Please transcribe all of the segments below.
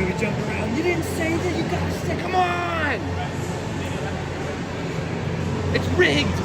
Maybe jump around. You didn't say that. You gotta stay. Come on! It's rigged.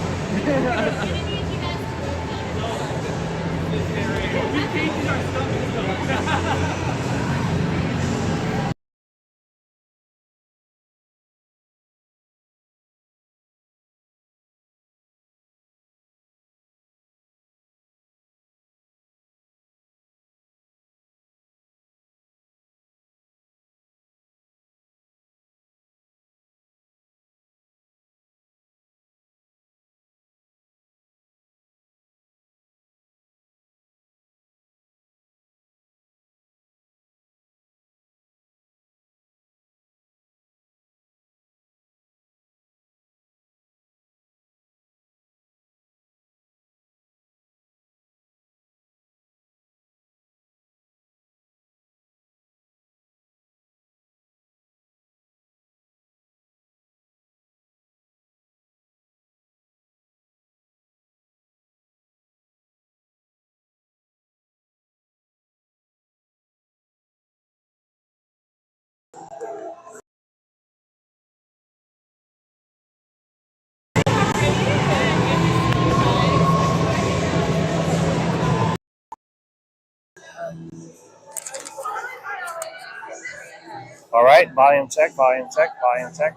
All right, volume check, volume check, volume check.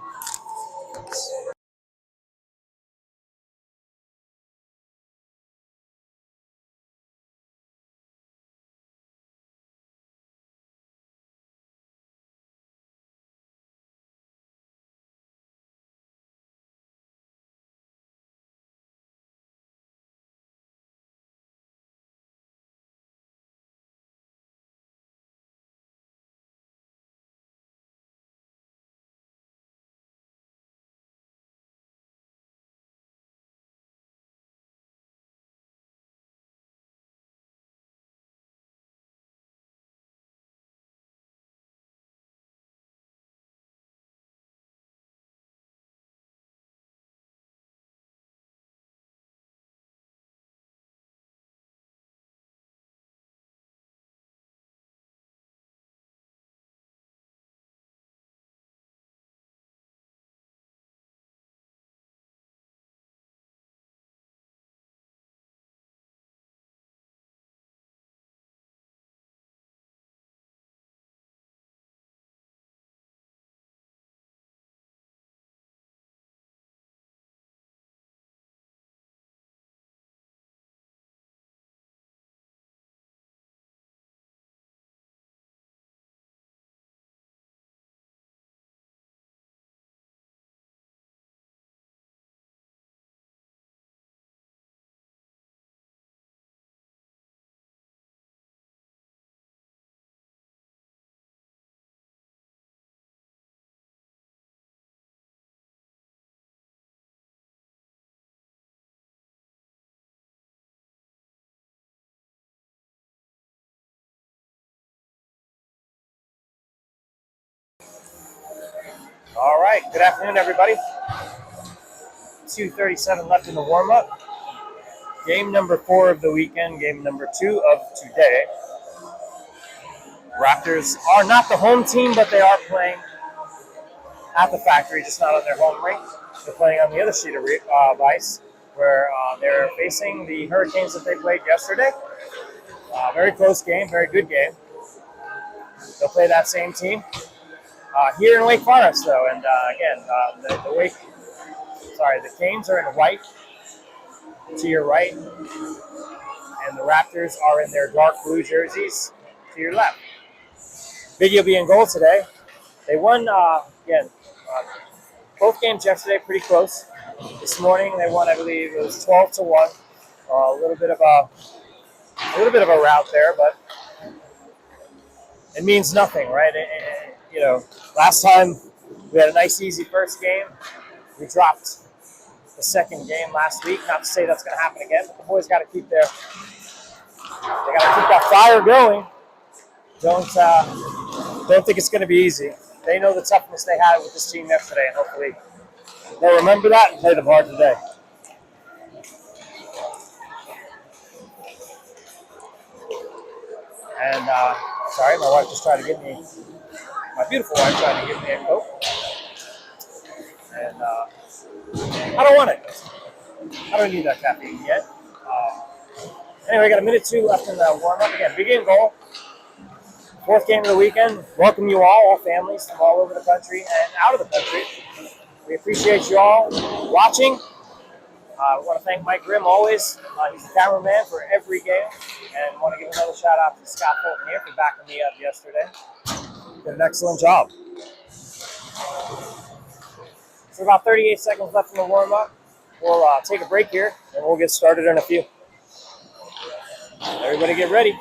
All right, good afternoon, everybody. 2:37 left in the warm-up. Game number 4 of the weekend, game number 2 of today. Raptors are not the home team, but they are playing at the factory, just not on their home rink. They're playing on the other sheet of ice, where they're facing the Hurricanes that they played yesterday. Very close game, very good game. They'll play that same team here in Wake Forest, though. And again, the Canes are in white to your right, and the Raptors are in their dark blue jerseys to your left. Biggie will be in goal today. They won both games yesterday, pretty close. This morning they won, I believe it was 12-1. A little bit of a rout there, but it means nothing, right? Last time we had a nice, easy first game. We dropped the second game last week. Not to say that's going to happen again, but the boys got to keep that fire going. Don't think it's going to be easy. They know the toughness they had with this team yesterday, and hopefully they'll remember that and play them hard today. And sorry, my wife just tried to get me My beautiful wife tried to give me a Coke, and I don't want it. I don't need that caffeine yet. Anyway, got a minute 2 left in the warm-up. Again, big game goal. 4th game of the weekend. Welcome you all families from all over the country and out of the country. We appreciate you all watching. I want to thank Mike Grimm always. He's the cameraman for every game. And I want to give another shout out to Scott Fulton here for backing me up yesterday. Did an excellent job. So about 38 seconds left in the warm-up. We'll take a break here, and we'll get started in a few. Everybody get ready.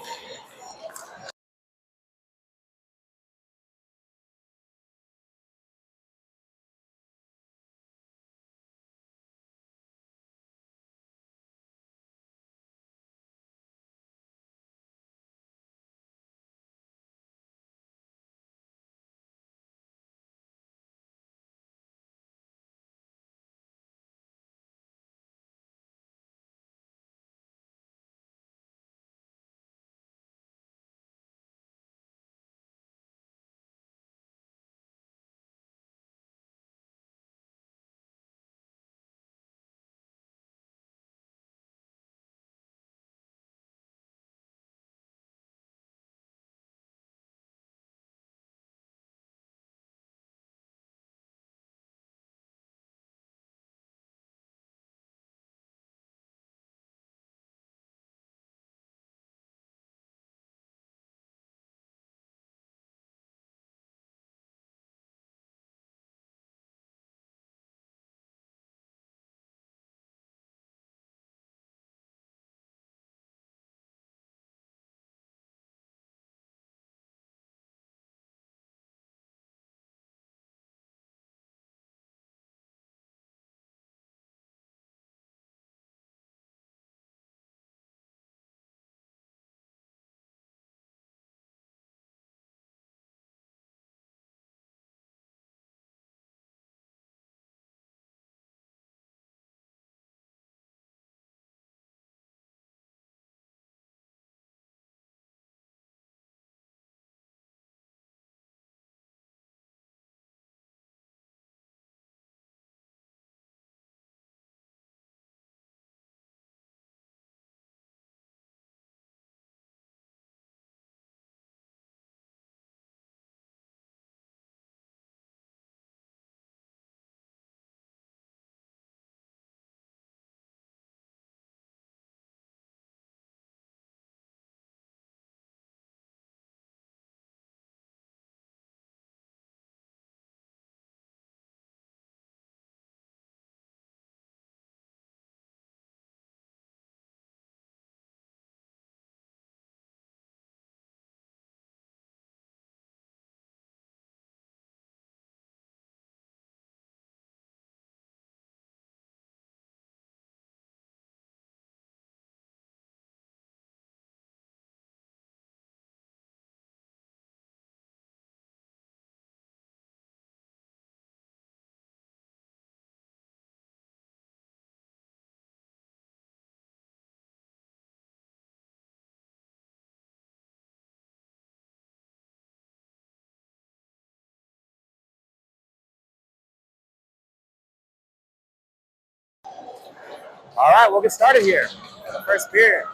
All right, we'll get started here in the first period.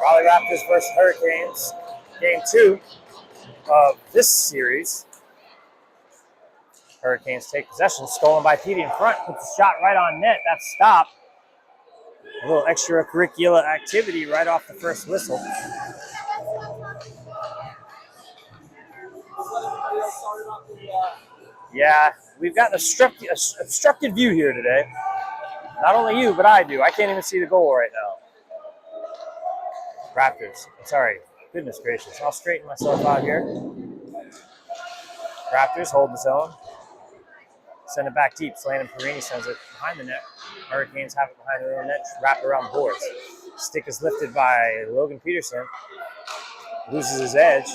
Raleigh Raptors versus Hurricanes, game 2 of this series. Hurricanes take possession, stolen by Petey in front, puts the shot right on net. That's stopped. A little extracurricular activity right off the first whistle. Yeah, we've got an obstructed view here today. Not only you, but I do. I can't even see the goal right now. Raptors. Sorry. Goodness gracious. I'll straighten myself out here. Raptors hold the zone. Send it back deep. Landon Perini sends it behind the net. Hurricanes have it behind their own net. Wrap around the boards. Stick is lifted by Logan Peterson. Loses his edge.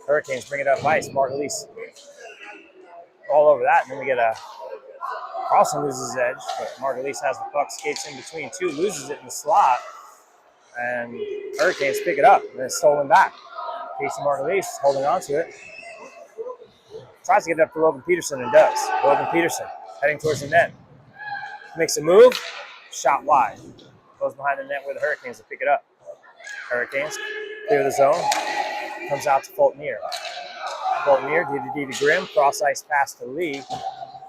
Hurricanes bring it up ice. Mark Elise all over that. And then we get a Carlson loses his edge, but Mark Elise has the puck, skates in between two, loses it in the slot, and Hurricanes pick it up, and it's stolen back. Casey Mark Elise holding on to it. tries to get it up to Logan Peterson and does. Logan Peterson heading towards the net. Makes a move, shot wide. Goes behind the net where the Hurricanes will pick it up. Hurricanes clear the zone. Comes out to Fultonier. Fultonier, D to Grimm, cross ice pass to Lee.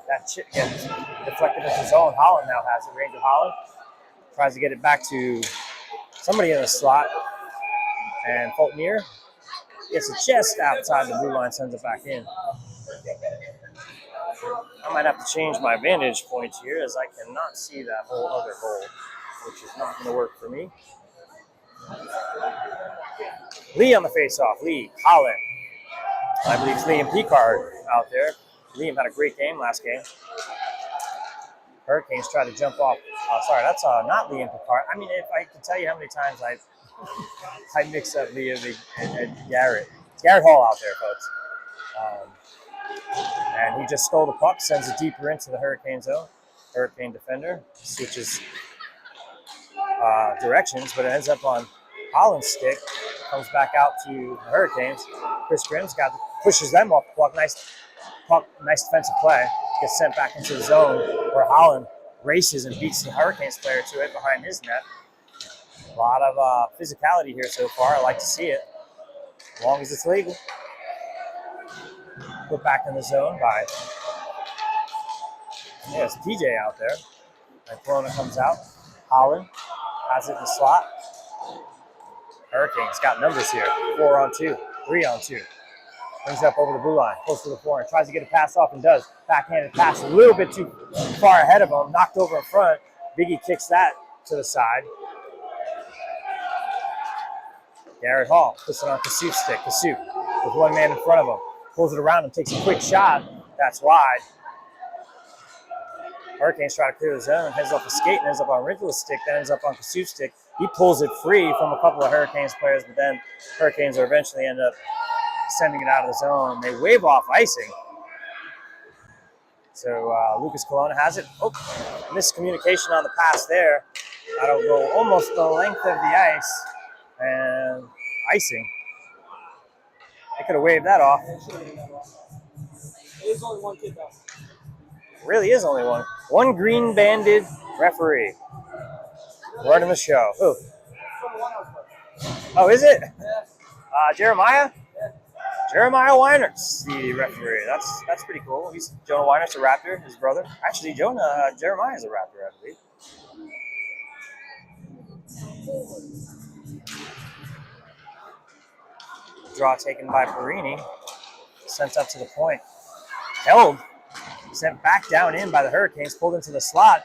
That chip gets deflected into the zone. Holland now has it. Ranger Holland tries to get it back to somebody in the slot. And Fultonier gets a chest outside the blue line, sends it back in. I might have to change my vantage point here as I cannot see that whole other goal, which is not going to work for me. Lee on the face-off. Lee, Holland. I believe it's Liam Picard out there. Liam had a great game last game. Hurricanes try to jump off. Sorry, that's not Liam Picard. I mean, if I can tell you how many times I mix up Liam and Garrett. It's Garrett Hall out there, folks. And he just stole the puck, sends it deeper into the Hurricane zone. Hurricane defender switches directions, but it ends up on Holland's stick. Comes back out to the Hurricanes. Chris Grimm's pushes them off the puck. Nice defensive play. Gets sent back into the zone where Holland races and beats the Hurricanes player to it behind his net. A lot of physicality here so far. I like to see it, as long as it's legal. Put back in the zone by, it's PJ out there. And Corona comes out. Holland has it in the slot. Hurricanes got numbers here. 4-on-2, 3-on-2. Brings it up over the blue line, close to the floor, and tries to get a pass off and does. Backhanded pass a little bit too far ahead of him, knocked over in front. Biggie kicks that to the side. Garrett Hall puts it on Kasu's stick. Kasu with one man in front of him. Pulls it around and takes a quick shot. That's wide. Hurricanes try to clear the zone. Heads off a skate and ends up on Rinkel's stick. Then ends up on Kasu's stick. He pulls it free from a couple of Hurricanes players, but then Hurricanes will eventually end up sending it out of the zone. They wave off icing. So Lucas Colonna has it. Oh, miscommunication on the pass there. That'll go almost the length of the ice. And icing. They could have waved that off. There's only one kid though. Really is only one. One green-banded referee running the show. Who? Oh, is it? Yeah. Jeremiah? Yeah. Jeremiah Weinert's the referee. That's pretty cool. He's Jonah Weinert's a Raptor, his brother. Actually, Jeremiah's a Raptor, I believe. Draw taken by Perini. Sent up to the point. Held. Sent back down in by the Hurricanes. Pulled into the slot.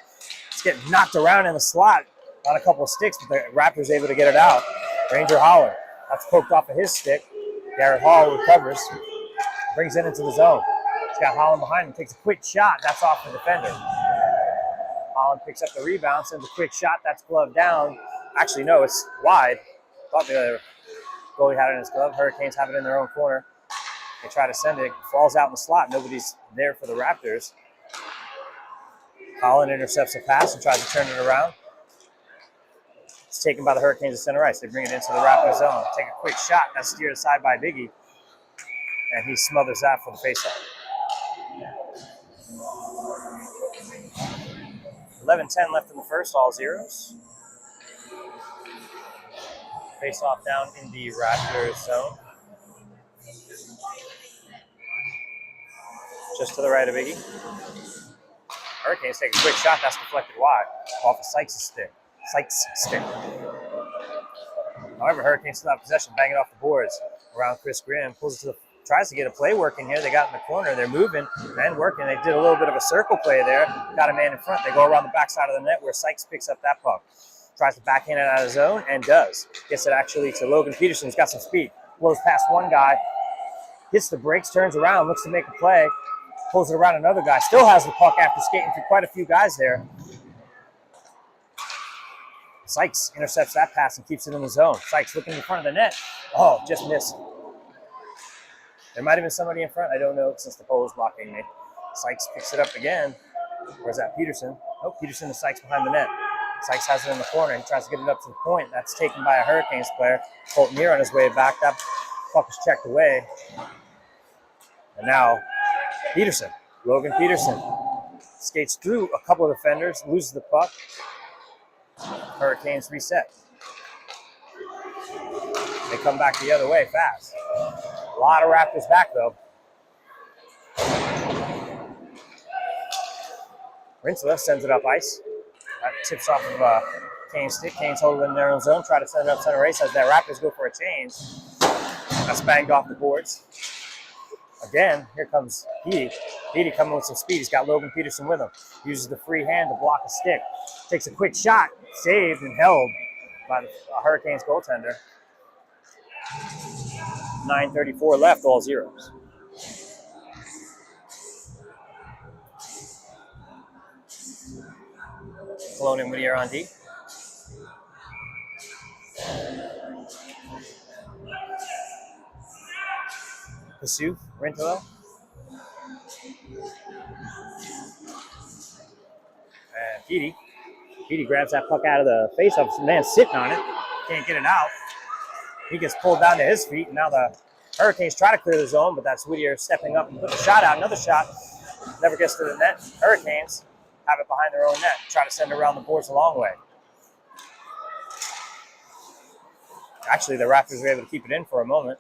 It's getting knocked around in the slot on a couple of sticks, but the Raptors able to get it out. Ranger Holland. That's poked off of his stick. Garrett Hall recovers. Brings it into the zone. He's got Holland behind him. Takes a quick shot. That's off the defender. Holland picks up the rebound. Sends a quick shot. That's gloved down. Actually, no, it's wide. Thought the goalie had it in his glove. Hurricanes have it in their own corner. They try to send it. It falls out in the slot. Nobody's there for the Raptors. Holland intercepts a pass and tries to turn it around. It's taken by the Hurricanes at center ice. They bring it into the Raptors zone. Take a quick shot. That's steered aside by Biggie. And he smothers that for the faceoff. 11:10 left in the first, all zeros. Faceoff down in the Raptors zone. Just to the right of Biggie. Hurricanes take a quick shot. That's deflected wide off of Sykes' stick. However, Hurricanes still have possession, banging off the boards around Chris Grimm. Tries to get a play working here. They got in the corner. They're moving and working. They did a little bit of a circle play there. Got a man in front. They go around the backside of the net where Sykes picks up that puck. Tries to backhand it out of the zone and does. Gets it actually to Logan Peterson. He's got some speed. Blows past one guy. Hits the brakes, turns around, looks to make a play. Pulls it around another guy. Still has the puck after skating through quite a few guys there. Sykes intercepts that pass and keeps it in the zone. Sykes looking in front of the net. Oh, just missed. There might have been somebody in front. I don't know since the pole is blocking me. Sykes picks it up again. Where's that, Peterson? Oh, Peterson to Sykes behind the net. Sykes has it in the corner. He tries to get it up to the point. That's taken by a Hurricanes player. Fultonier on his way back. That puck is checked away. And now Peterson, Logan Peterson, skates through a couple of defenders, loses the puck. Hurricanes reset. They come back the other way fast. A lot of Raptors back though. Rinsler sends it up ice. That tips off of Kane's stick. Kane's holding in their own zone, try to send it up center ice as that Raptors go for a change. That's banged off the boards. Again, here comes Petey. Petey coming with some speed. He's got Logan Peterson with him. Uses the free hand to block a stick. Takes a quick shot, saved and held by the Hurricanes goaltender. 9:34 left, all zeros. Cologne and Whittier on D. Kasuf, Rintolo. And Petey. Petey grabs that puck out of the face-off. Some man sitting on it. Can't get it out. He gets pulled down to his feet, and now the Hurricanes try to clear the zone, but that's Whittier stepping up and putting a shot out. Another shot. Never gets to the net. Hurricanes have it behind their own net. Try to send it around the boards a long way. Actually, the Raptors were able to keep it in for a moment.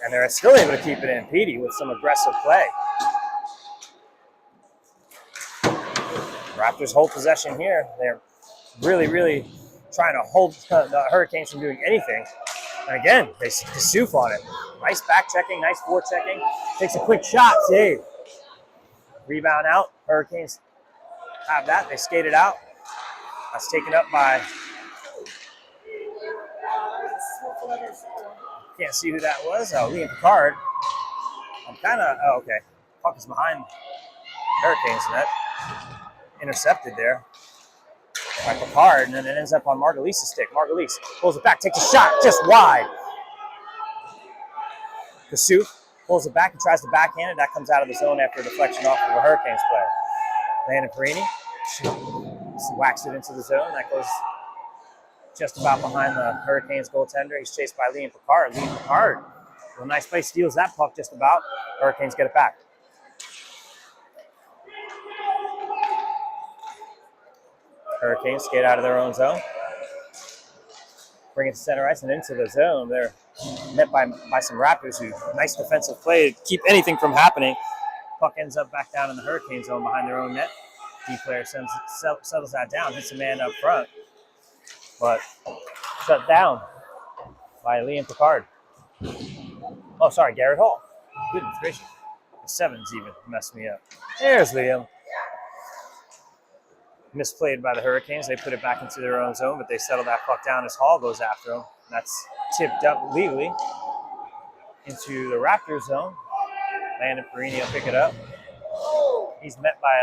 And they're still able to keep it in. Petey with some aggressive play. Raptors hold possession here. They're really, really trying to hold the Hurricanes from doing anything. And again, they Kasuf on it. Nice back checking, nice forward checking. Takes a quick shot, save. Rebound out. Hurricanes have that. They skate it out. That's taken up by... Can't see who that was. Oh, Liam Picard. I'm kind of... Oh, okay. Puck is behind Hurricanes net. Intercepted there by Picard, and then it ends up on Margulies' stick. Margulies pulls it back, takes a shot, just wide. Kasuf pulls it back and tries to backhand it. That comes out of the zone after a deflection off of a Hurricanes player. Landon Perini whacks it into the zone. That goes just about behind the Hurricanes goaltender. He's chased by Liam Picard. Liam Picard, with a nice play, steals that puck just about. Hurricanes get it back. Hurricanes skate out of their own zone. Bring it to center ice and into the zone. They're met by some Raptors who, nice defensive play to keep anything from happening. Puck ends up back down in the Hurricane zone behind their own net. D player settles that down, hits a man up front. But shut down by Liam Picard. Oh, sorry, Garrett Hall. Goodness gracious. The sevens even messed me up. There's Liam. Misplayed by the Hurricanes. They put it back into their own zone, but they settle that puck down as Hall goes after him. That's tipped up legally into the Raptors zone. Landon Perini will pick it up. He's met by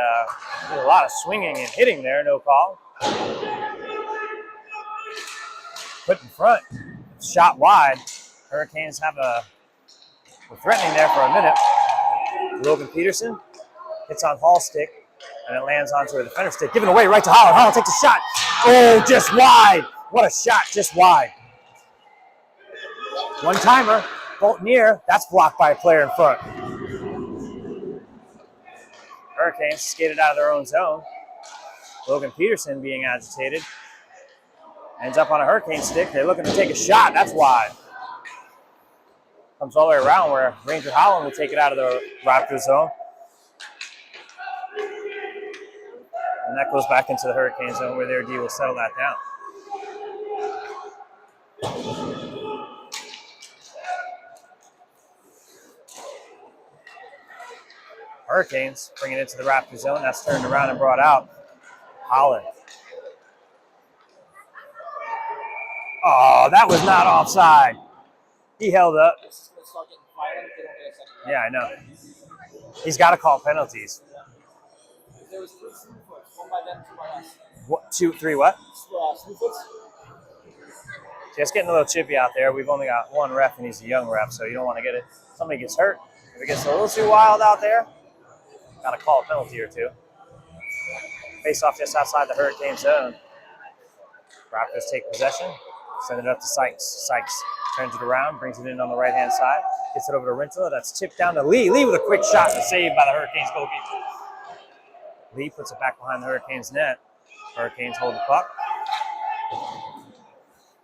a lot of swinging and hitting there. No call. Put in front. Shot wide. Hurricanes were threatening there for a minute. Logan Peterson hits on Hall's stick. And it lands onto a defender's stick. Given away right to Holland. Holland takes a shot. Oh, just wide. What a shot, just wide. One-timer. Bolton-Near. That's blocked by a player in front. Hurricanes skated out of their own zone. Logan Peterson being agitated. Ends up on a Hurricane stick. They're looking to take a shot. That's wide. Comes all the way around where Ranger Holland will take it out of the Raptors zone. And that goes back into the Hurricane zone where their D will settle that down. Hurricanes bring it into the Raptor zone. That's turned around and brought out. Holland. Oh, that was not offside. He held up. Yeah, I know. He's got to call penalties. There was 3 Smoothfoots, one by them, 2 by us. What, 2, 3 what? Smoothfoots. See, it's getting a little chippy out there. We've only got one ref, and he's a young ref, so you don't want to get it. Somebody gets hurt. If it gets a little too wild out there, got to call a penalty or two. Face off just outside the Hurricane zone. Raptors take possession, send it up to Sykes. Sykes turns it around, brings it in on the right-hand side. Gets it over to Rintala. That's tipped down to Lee. Lee with a quick shot and saved by the Hurricanes goalkeeper. Lee puts it back behind the Hurricanes net. Hurricanes hold the puck.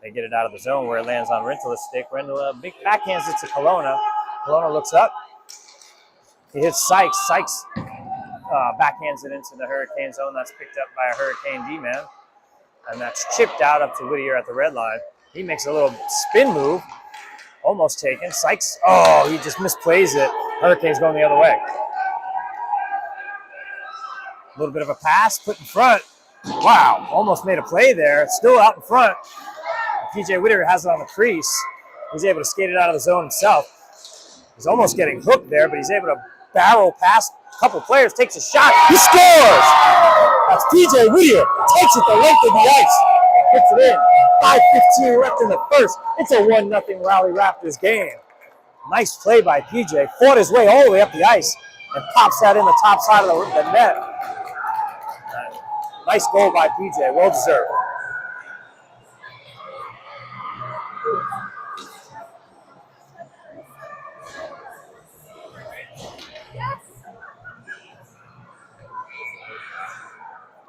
They get it out of the zone where it lands on Rintala's stick. Rintala big backhands it to Kelowna. Kelowna looks up. He hits Sykes. Sykes backhands it into the Hurricane zone. That's picked up by a Hurricane D-man. And that's chipped out up to Whittier at the red line. He makes a little spin move. Almost taken. Sykes, he just misplays it. Hurricanes going the other way. A little bit of a pass, put in front. Wow, almost made a play there. Still out in front. PJ Whittier has it on the crease. He's able to skate it out of the zone himself. He's almost getting hooked there, but he's able to barrel past a couple players, takes a shot. He scores! That's PJ Whittier. Takes it the length of the ice. Puts it in. 5:15 left in the first. It's a 1-0 Raleigh Raptors game. Nice play by PJ. Fought his way all the way up the ice and pops that in the top side of the net. Nice goal by PJ. Well deserved.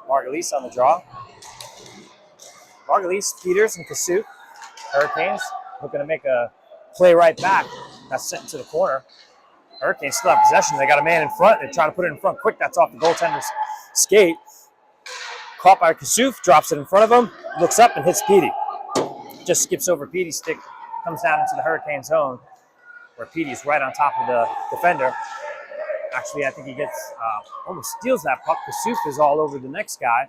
Margulies on the draw. Margulies, Peters, and Kasuk. Hurricanes looking to make a play right back. That's sent into the corner. Hurricanes still have possession. They got a man in front. They're trying to put it in front quick. That's off the goaltender's skate. Caught by Kasuk, drops it in front of him, looks up and hits Petey. Just skips over Petey's stick, comes down into the Hurricane zone, where Petey's right on top of the defender. Actually, I think he gets, almost steals that puck. Kasuk is all over the next guy.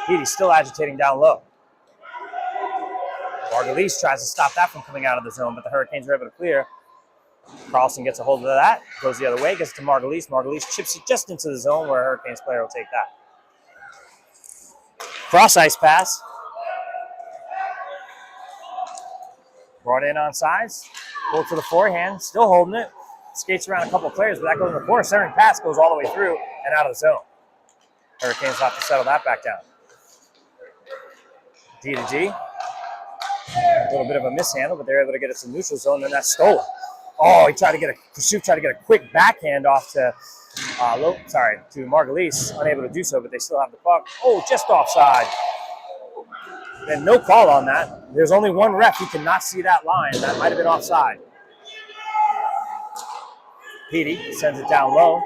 Petey's still agitating down low. Margulies tries to stop that from coming out of the zone, but the Hurricanes are able to clear. Carlson gets a hold of that, goes the other way, gets to Margulies. Margulies chips it just into the zone where a Hurricanes player will take that. Cross ice pass. Brought in on sides. Pull to the forehand, still holding it. Skates around a couple of players, but that goes in the corner. Centering pass goes all the way through and out of the zone. Hurricanes have to settle that back down. D to G. A little bit of a mishandle, but they're able to get it to neutral zone, and that's stolen. Oh, Kasuk tried to get a quick backhand off to Margulies. Unable to do so, but they still have the puck. Oh, just offside. And no call on that. There's only one ref. He cannot see that line. That might have been offside. Petey sends it down low.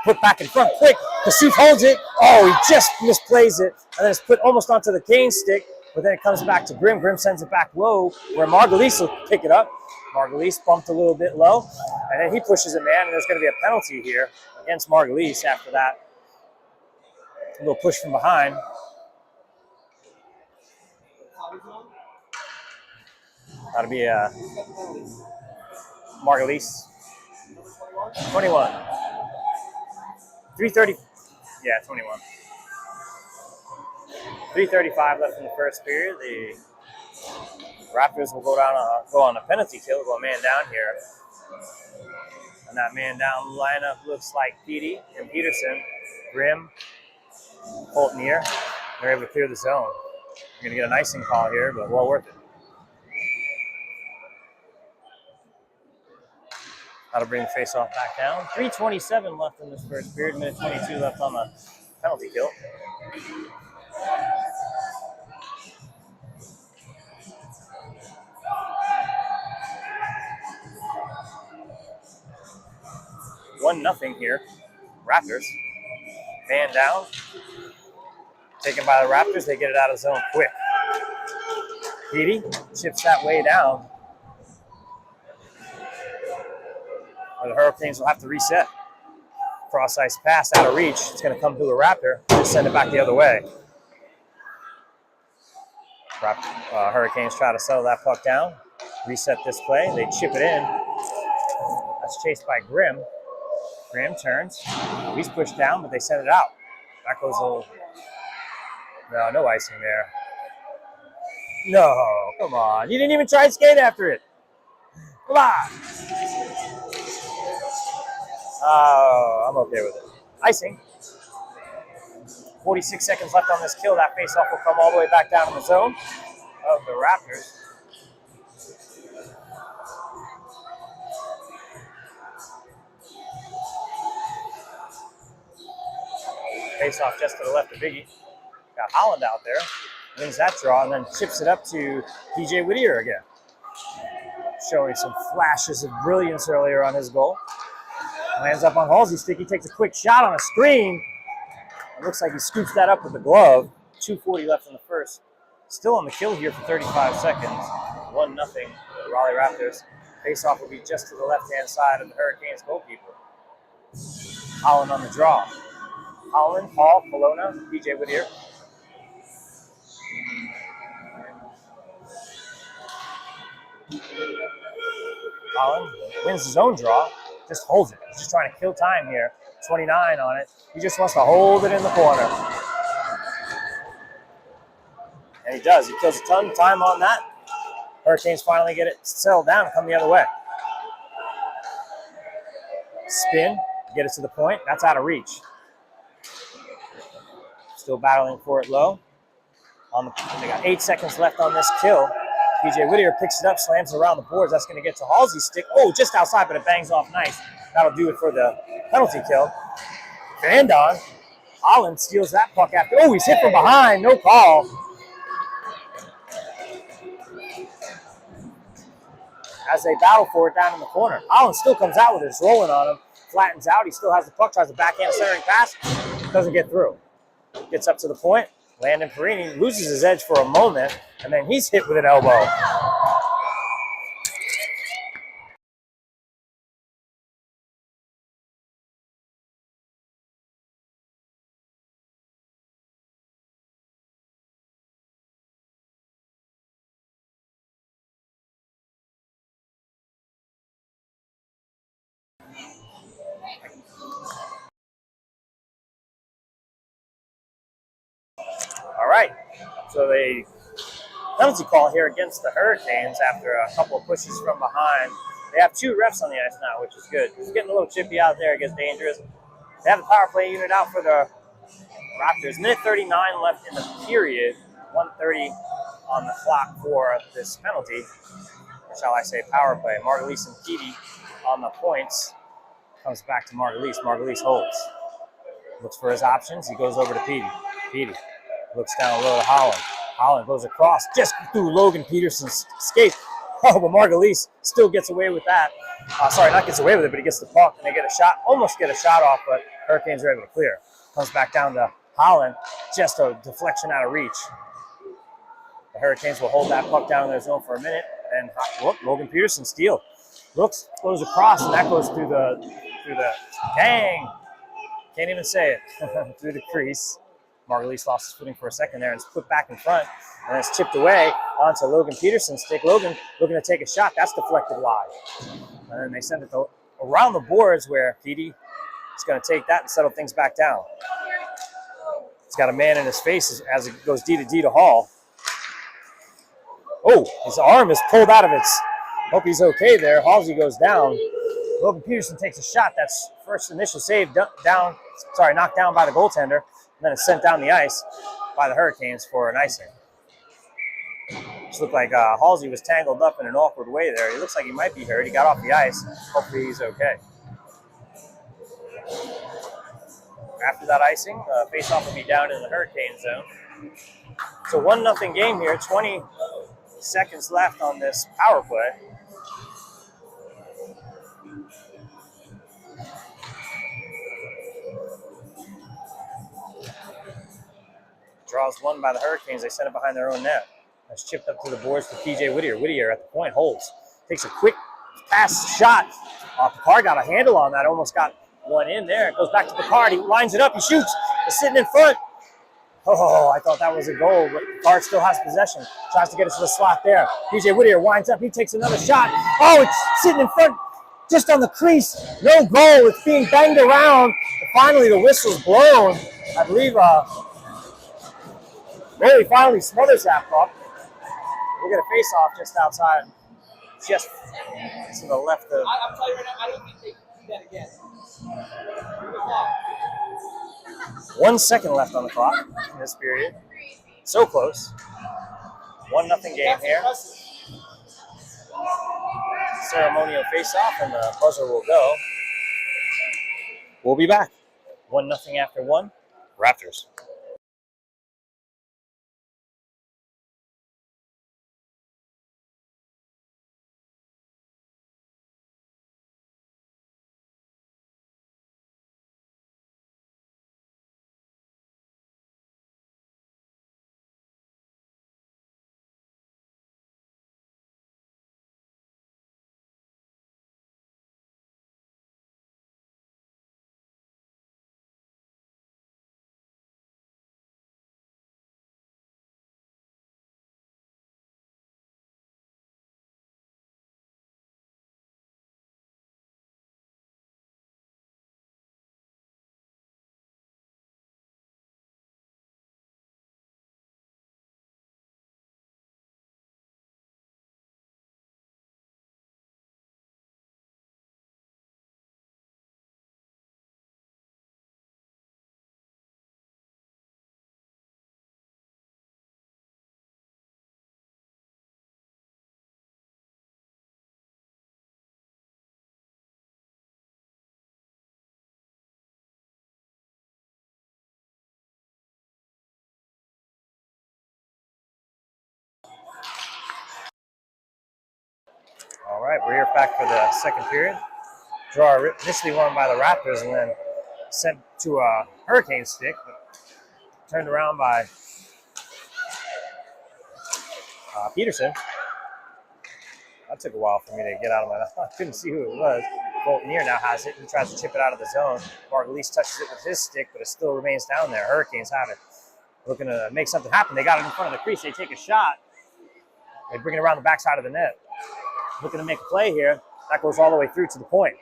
Put back in front quick. Kasuk holds it. Oh, he just misplays it. And then it's put almost onto the Kane stick. But then it comes back to Grimm. Grimm sends it back low where Margulies will pick it up. Margulies bumped a little bit low. And then he pushes it, man. And there's going to be a penalty here against Margulies after that. A little push from behind. That'll be Margulies. 21. 3:30. Yeah, 21. 3:35 left in the first period. The Raptors will go on a penalty kill, go a man down here. And that man down lineup looks like Petey and Peterson, Grimm, Holtnier. They're able to clear the zone. You're going to get an icing call here, but well worth it. That'll bring the face-off back down. 3:27 left in this first period. Minute 22 left on the penalty kill. One nothing here. Raptors. Man down. Taken by the Raptors. They get it out of zone quick. Petey chips that way down. Or the Hurricanes will have to reset. Cross ice pass out of reach. It's going to come through the Raptor and send it back the other way. Hurricanes try to settle that puck down. Reset this play. They chip it in. That's chased by Grimm. Grimm turns. He's pushed down, but they send it out. That goes a little... No icing there. No, come on. You didn't even try to skate after it. Come on. Oh, I'm okay with it. Icing. 46 seconds left on this kill. That faceoff will come all the way back down in the zone of the Raptors. Face off just to the left of Biggie. Got Holland out there. Wins that draw and then chips it up to PJ Whittier again. Showing some flashes of brilliance earlier on his goal. Lands up on Halsey's stick. He takes a quick shot on a screen. It looks like he scoops that up with the glove. 2:40 left in the first. Still on the kill here for 35 seconds. 1-0 the Raleigh Raptors. Face-off will be just to the left-hand side of the Hurricanes goalkeeper. Holland on the draw. Holland, Hall, Colonna, PJ Whittier. Holland wins his own draw, just holds it. He's just trying to kill time here. 29 on it. He just wants to hold it in the corner. And he does. He kills a ton of time on that. Hurricanes finally get it settled down and come the other way. Spin, get it to the point. That's out of reach. Still battling for it low. They got 8 seconds left on this kill. PJ Whittier picks it up, slams it around the boards. That's going to get to Halsey's stick. Oh, just outside, but it bangs off nice. That'll do it for the penalty kill. Van Don. Holland steals that puck after. Oh, he's hit from behind. No call. As they battle for it down in the corner. Holland still comes out with it. It's rolling on him. Flattens out. He still has the puck. Tries a backhand centering pass. Doesn't get through. Gets up to the point. Landon Perini loses his edge for a moment. And then he's hit with an elbow. All right, so the penalty call here against the Hurricanes after a couple of pushes from behind. They have 2 refs on the ice now, which is good. It's getting a little chippy out there. It gets dangerous. They have the power play unit out for the Raptors. Minute 39 left in the period. 1:30 on the clock for this penalty. Or shall I say power play. Margulies and Petey on the points. Comes back to Margulies. Margulies holds. Looks for his options. He goes over to Petey. Petey looks down low to Holland. Holland goes across just through Logan Peterson's skate. Oh, but Margulies still gets away with that. Sorry, not gets away with it, but he gets the puck and they get a shot, almost get a shot off, but Hurricanes are able to clear. Comes back down to Holland, just a deflection out of reach. The Hurricanes will hold that puck down in their zone for a minute, and whoop, Logan Peterson steal. Looks, goes across, and that goes through the dang, can't even say it, through the crease. Margulies lost his footing for a second there and it's put back in front, and it's chipped away onto Logan Peterson's stick. Logan looking to take a shot. That's deflected wide. And then they send it around the boards where Petey is going to take that and settle things back down. He's got a man in his face as it goes D to D to Hall. Oh, his arm is pulled out of its. Hope he's okay there. Halsey goes down. Logan Peterson takes a shot. That's first initial save knocked down by the goaltender. And then it's sent down the ice by the Hurricanes for an icing. Just looked like Halsey was tangled up in an awkward way there. He looks like he might be hurt. He got off the ice. Hopefully he's okay. After that icing, face-off will be down in the Hurricane zone. So 1-0 game here. 20 seconds left on this power play. Draws one by the Hurricanes. They send it behind their own net. That's chipped up to the boards for PJ Whittier. Whittier at the point holds. Takes a quick pass shot. Picard got a handle on that. Almost got one in there. It goes back to Picard. He lines it up. He shoots. It's sitting in front. Oh, I thought that was a goal, but Picard still has possession. Tries to get it to the slot there. PJ Whittier winds up. He takes another shot. Oh, it's sitting in front. Just on the crease. No goal. It's being banged around. And finally, the whistle's blown. I believe Raleigh finally smothers that puck. We'll get a face-off just outside, just to the left of. I'm telling you right now, I don't think they can do that again. 1 second left on the clock in this period. So close. 1-0 game here. Ceremonial face-off, and the buzzer will go. We'll be back. 1-0 after one. Raptors. All right, we're here back for the second period. Draw initially won by the Raptors and then sent to a Hurricane stick, but turned around by Peterson. That took a while for me to get out of my mouth. I couldn't see who it was. Bolton-Neer now has it. He tries to chip it out of the zone. Margulies touches it with his stick, but it still remains down there. Hurricanes have it. Looking to make something happen. They got it in front of the crease. They take a shot. They bring it around the backside of the net. Looking to make a play here. That goes all the way through to the point.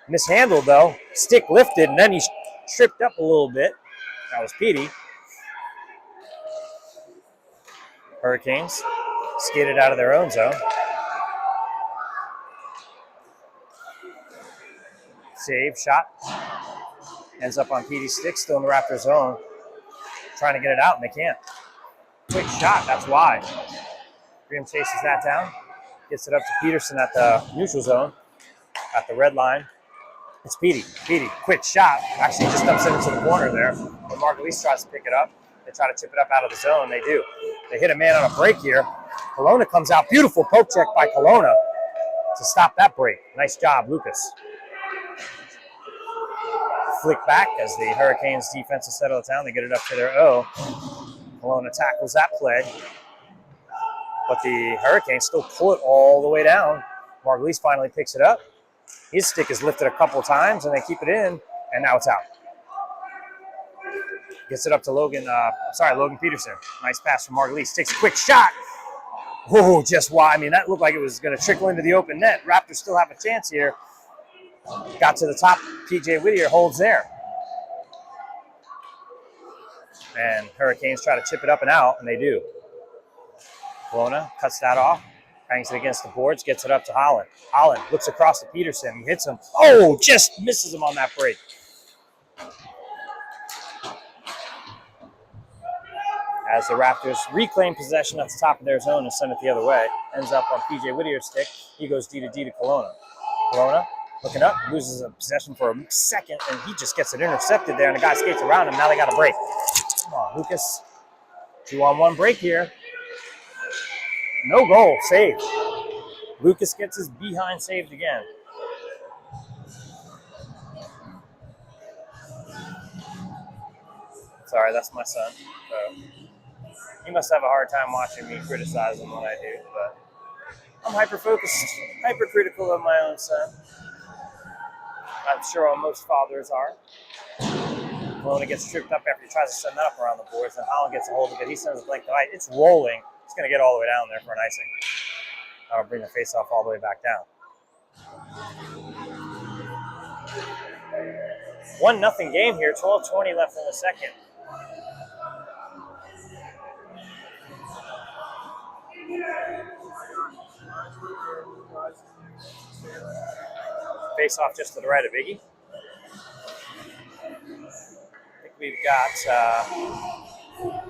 Mishandled, though. Stick lifted, and then he tripped up a little bit. That was Petey. Hurricanes skated out of their own zone. Save, shot. Ends up on Petey's stick, still in the Raptors zone. Trying to get it out, and they can't. Quick shot, that's wide. Graham chases that down. Gets it up to Peterson at the neutral zone, at the red line. It's Petey. Petey, quick shot. Actually just dumps it into the corner there. But Margulies tries to pick it up. They try to chip it up out of the zone. They do. They hit a man on a break here. Kelowna comes out. Beautiful poke check by Kelowna to stop that break. Nice job, Lucas. Flick back as the Hurricanes defense is settled down. They get it up to their O. Kelowna tackles that play. But the Hurricanes still pull it all the way down. Margulies finally picks it up. His stick is lifted a couple times, and they keep it in, and now it's out. Gets it up to Logan Peterson. Nice pass from Margulies. Takes a quick shot. Oh, just wide. I mean, that looked like it was going to trickle into the open net. Raptors still have a chance here. Got to the top. P.J. Whittier holds there. And Hurricanes try to chip it up and out, and they do. Kelowna cuts that off. Bangs it against the boards. Gets it up to Holland. Holland looks across to Peterson. He hits him. Oh, just misses him on that break. As the Raptors reclaim possession at the top of their zone and send it the other way. Ends up on P.J. Whittier's stick. He goes D to Kelowna. Kelowna looking up, loses a possession for a second, and he just gets it intercepted there, and the guy skates around him. Now they got a break. Come on, Lucas. 2-on-1 break here. No goal, saved. Lucas gets his behind saved again. Sorry, that's my son. So he must have a hard time watching me criticize him when I do, but I'm hyper-focused, hypercritical of my own son. I'm sure most fathers are. Kelowna gets tripped up after he tries to send that up around the boards, and Holland gets a hold of it. He sends it blank to right. It's rolling. It's going to get all the way down there for an icing. That'll bring the face-off all the way back down. 1-0 game here. 12:20 left in the second. Face-off just to the right of Iggy. I think we've got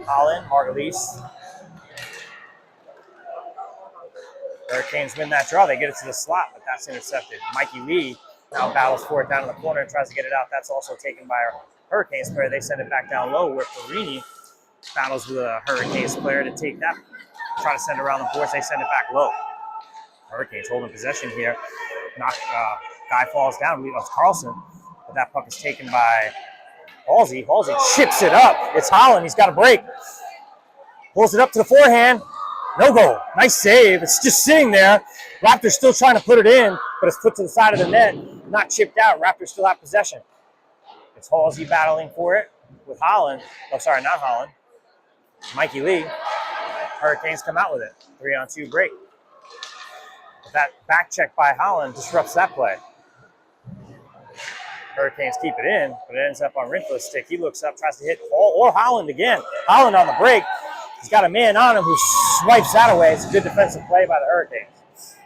Holland, Margulies. Hurricanes win that draw. They get it to the slot, but that's intercepted. Mikey Lee Now battles for it down in the corner and tries to get it out. That's also taken by our Hurricanes player. They send it back down low where Perini battles with a Hurricanes player to take that, try to send it around the boards. They send it back low. Hurricanes holding possession here. Guy falls down. It's Carlson, but that puck is taken by Halsey. Halsey chips it up. It's Holland. He's got a break. Pulls it up to the forehand. No goal. Nice save. It's just sitting there. Raptors still trying to put it in, but it's put to the side of the net. Not chipped out. Raptors still have possession. It's Halsey battling for it with Holland. Oh, sorry, not Holland. Mikey Lee. Hurricanes come out with it. 3-on-2 break. That back check by Holland disrupts that play. Hurricanes keep it in, but it ends up on Rinfla's stick. He looks up, tries to hit Hall or Holland again. Holland on the break. He's got a man on him who swipes that away. It's a good defensive play by the Hurricanes.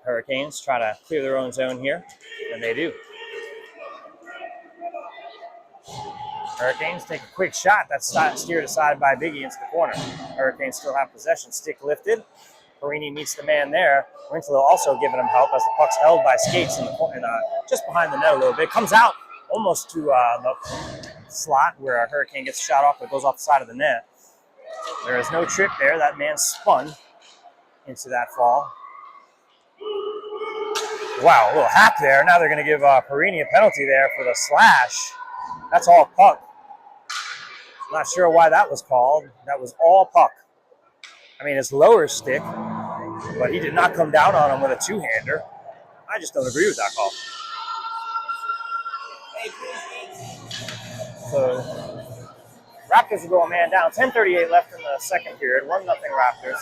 Hurricanes try to clear their own zone here, and they do. Hurricanes take a quick shot that's steered aside by Biggie into the corner. Hurricanes still have possession. Stick lifted. Perini meets the man there. Winslow also giving him help as the puck's held by Skates in just behind the net a little bit. Comes out almost to the slot where a Hurricane gets shot off, but goes off the side of the net. There is no trip there. That man spun into that fall. Wow, a little hack there. Now they're going to give Perini a penalty there for the slash. That's all puck. Not sure why that was called. That was all puck. I mean, his lower stick, but he did not come down on him with a two-hander. I just don't agree with that call. So, Raptors will go a man down. 10:38 left in the second period. 1-0 Raptors.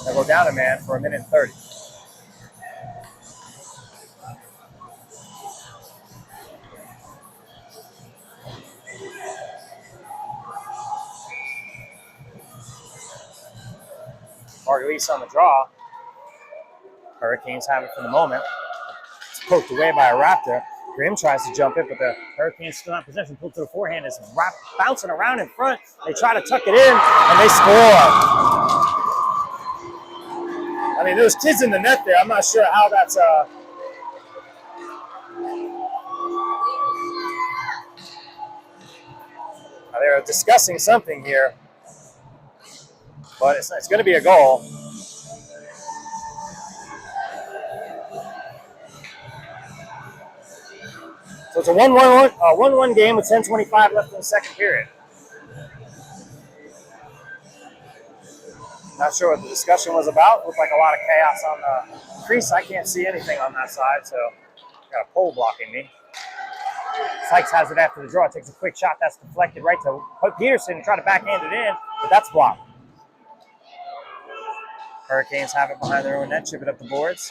They'll go down a man for 1:30. Margulies on the draw. Hurricanes have it for the moment. It's poked away by a Raptor. Grimm tries to jump it, but the Hurricanes still have possession. Pulled to the forehand. Is bouncing around in front. They try to tuck it in, and they score. I mean, there's kids in the net there. I'm not sure how that's they're discussing something here. But it's going to be a goal. So it's a 1-1 game with 10:25 left in the second period. Not sure what the discussion was about. Looked like a lot of chaos on the crease. I can't see anything on that side, so got a pole blocking me. Sykes has it after the draw. Takes a quick shot that's deflected right to Peterson. Try to backhand it in, but that's blocked. Hurricanes have it behind their own net, chip it up the boards.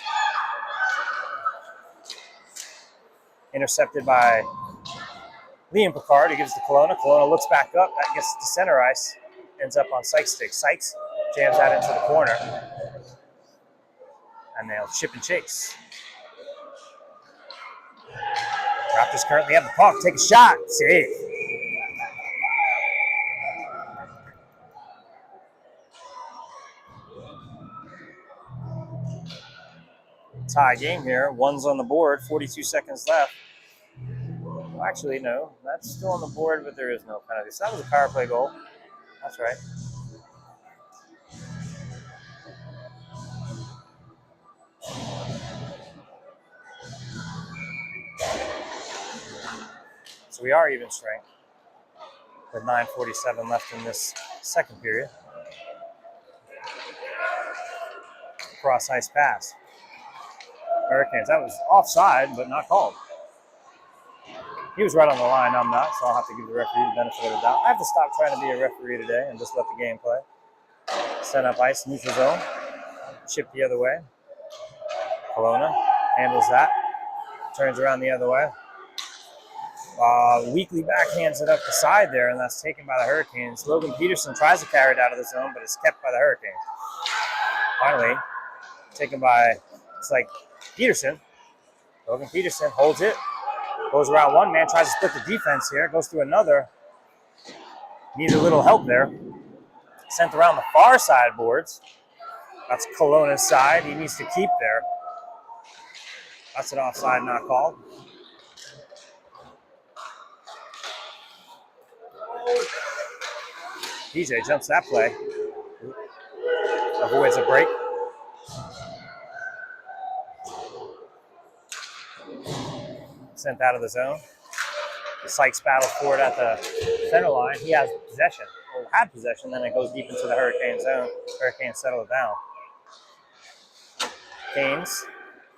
Intercepted by Liam Picard, who gives to Kelowna. Kelowna looks back up, that gets to center ice, ends up on Sykes' stick. Sykes jams that into the corner, and they'll chip and chase. Raptors currently have the puck, take a shot, save. Tie game here. One's on the board. 42 seconds left. Well, actually, no. That's still on the board, but there is no penalty. So that was a power play goal. That's right. So we are even strength with 9:47 left in this second period. Cross ice pass. Hurricanes. That was offside, but not called. He was right on the line. I'm not, so I'll have to give the referee the benefit of the doubt. I have to stop trying to be a referee today and just let the game play. Set up ice, neutral zone. Chip the other way. Kelowna handles that. Turns around the other way. Weekly backhands it up the side there, and that's taken by the Hurricanes. Logan Peterson tries to carry it out of the zone, but it's kept by the Hurricanes. Finally, taken by, it's like Peterson. Logan Peterson holds it. Goes around one man, tries to split the defense here. Goes through another. Needs a little help there. Sent around the far side boards. That's Kelowna's side. He needs to keep there. That's an offside, not called. PJ jumps that play. Avoids a break. Sent out of the zone. Sykes battles for it at the center line. He has possession, or had possession, then it goes deep into the Hurricane zone. Hurricanes settle it down. Canes,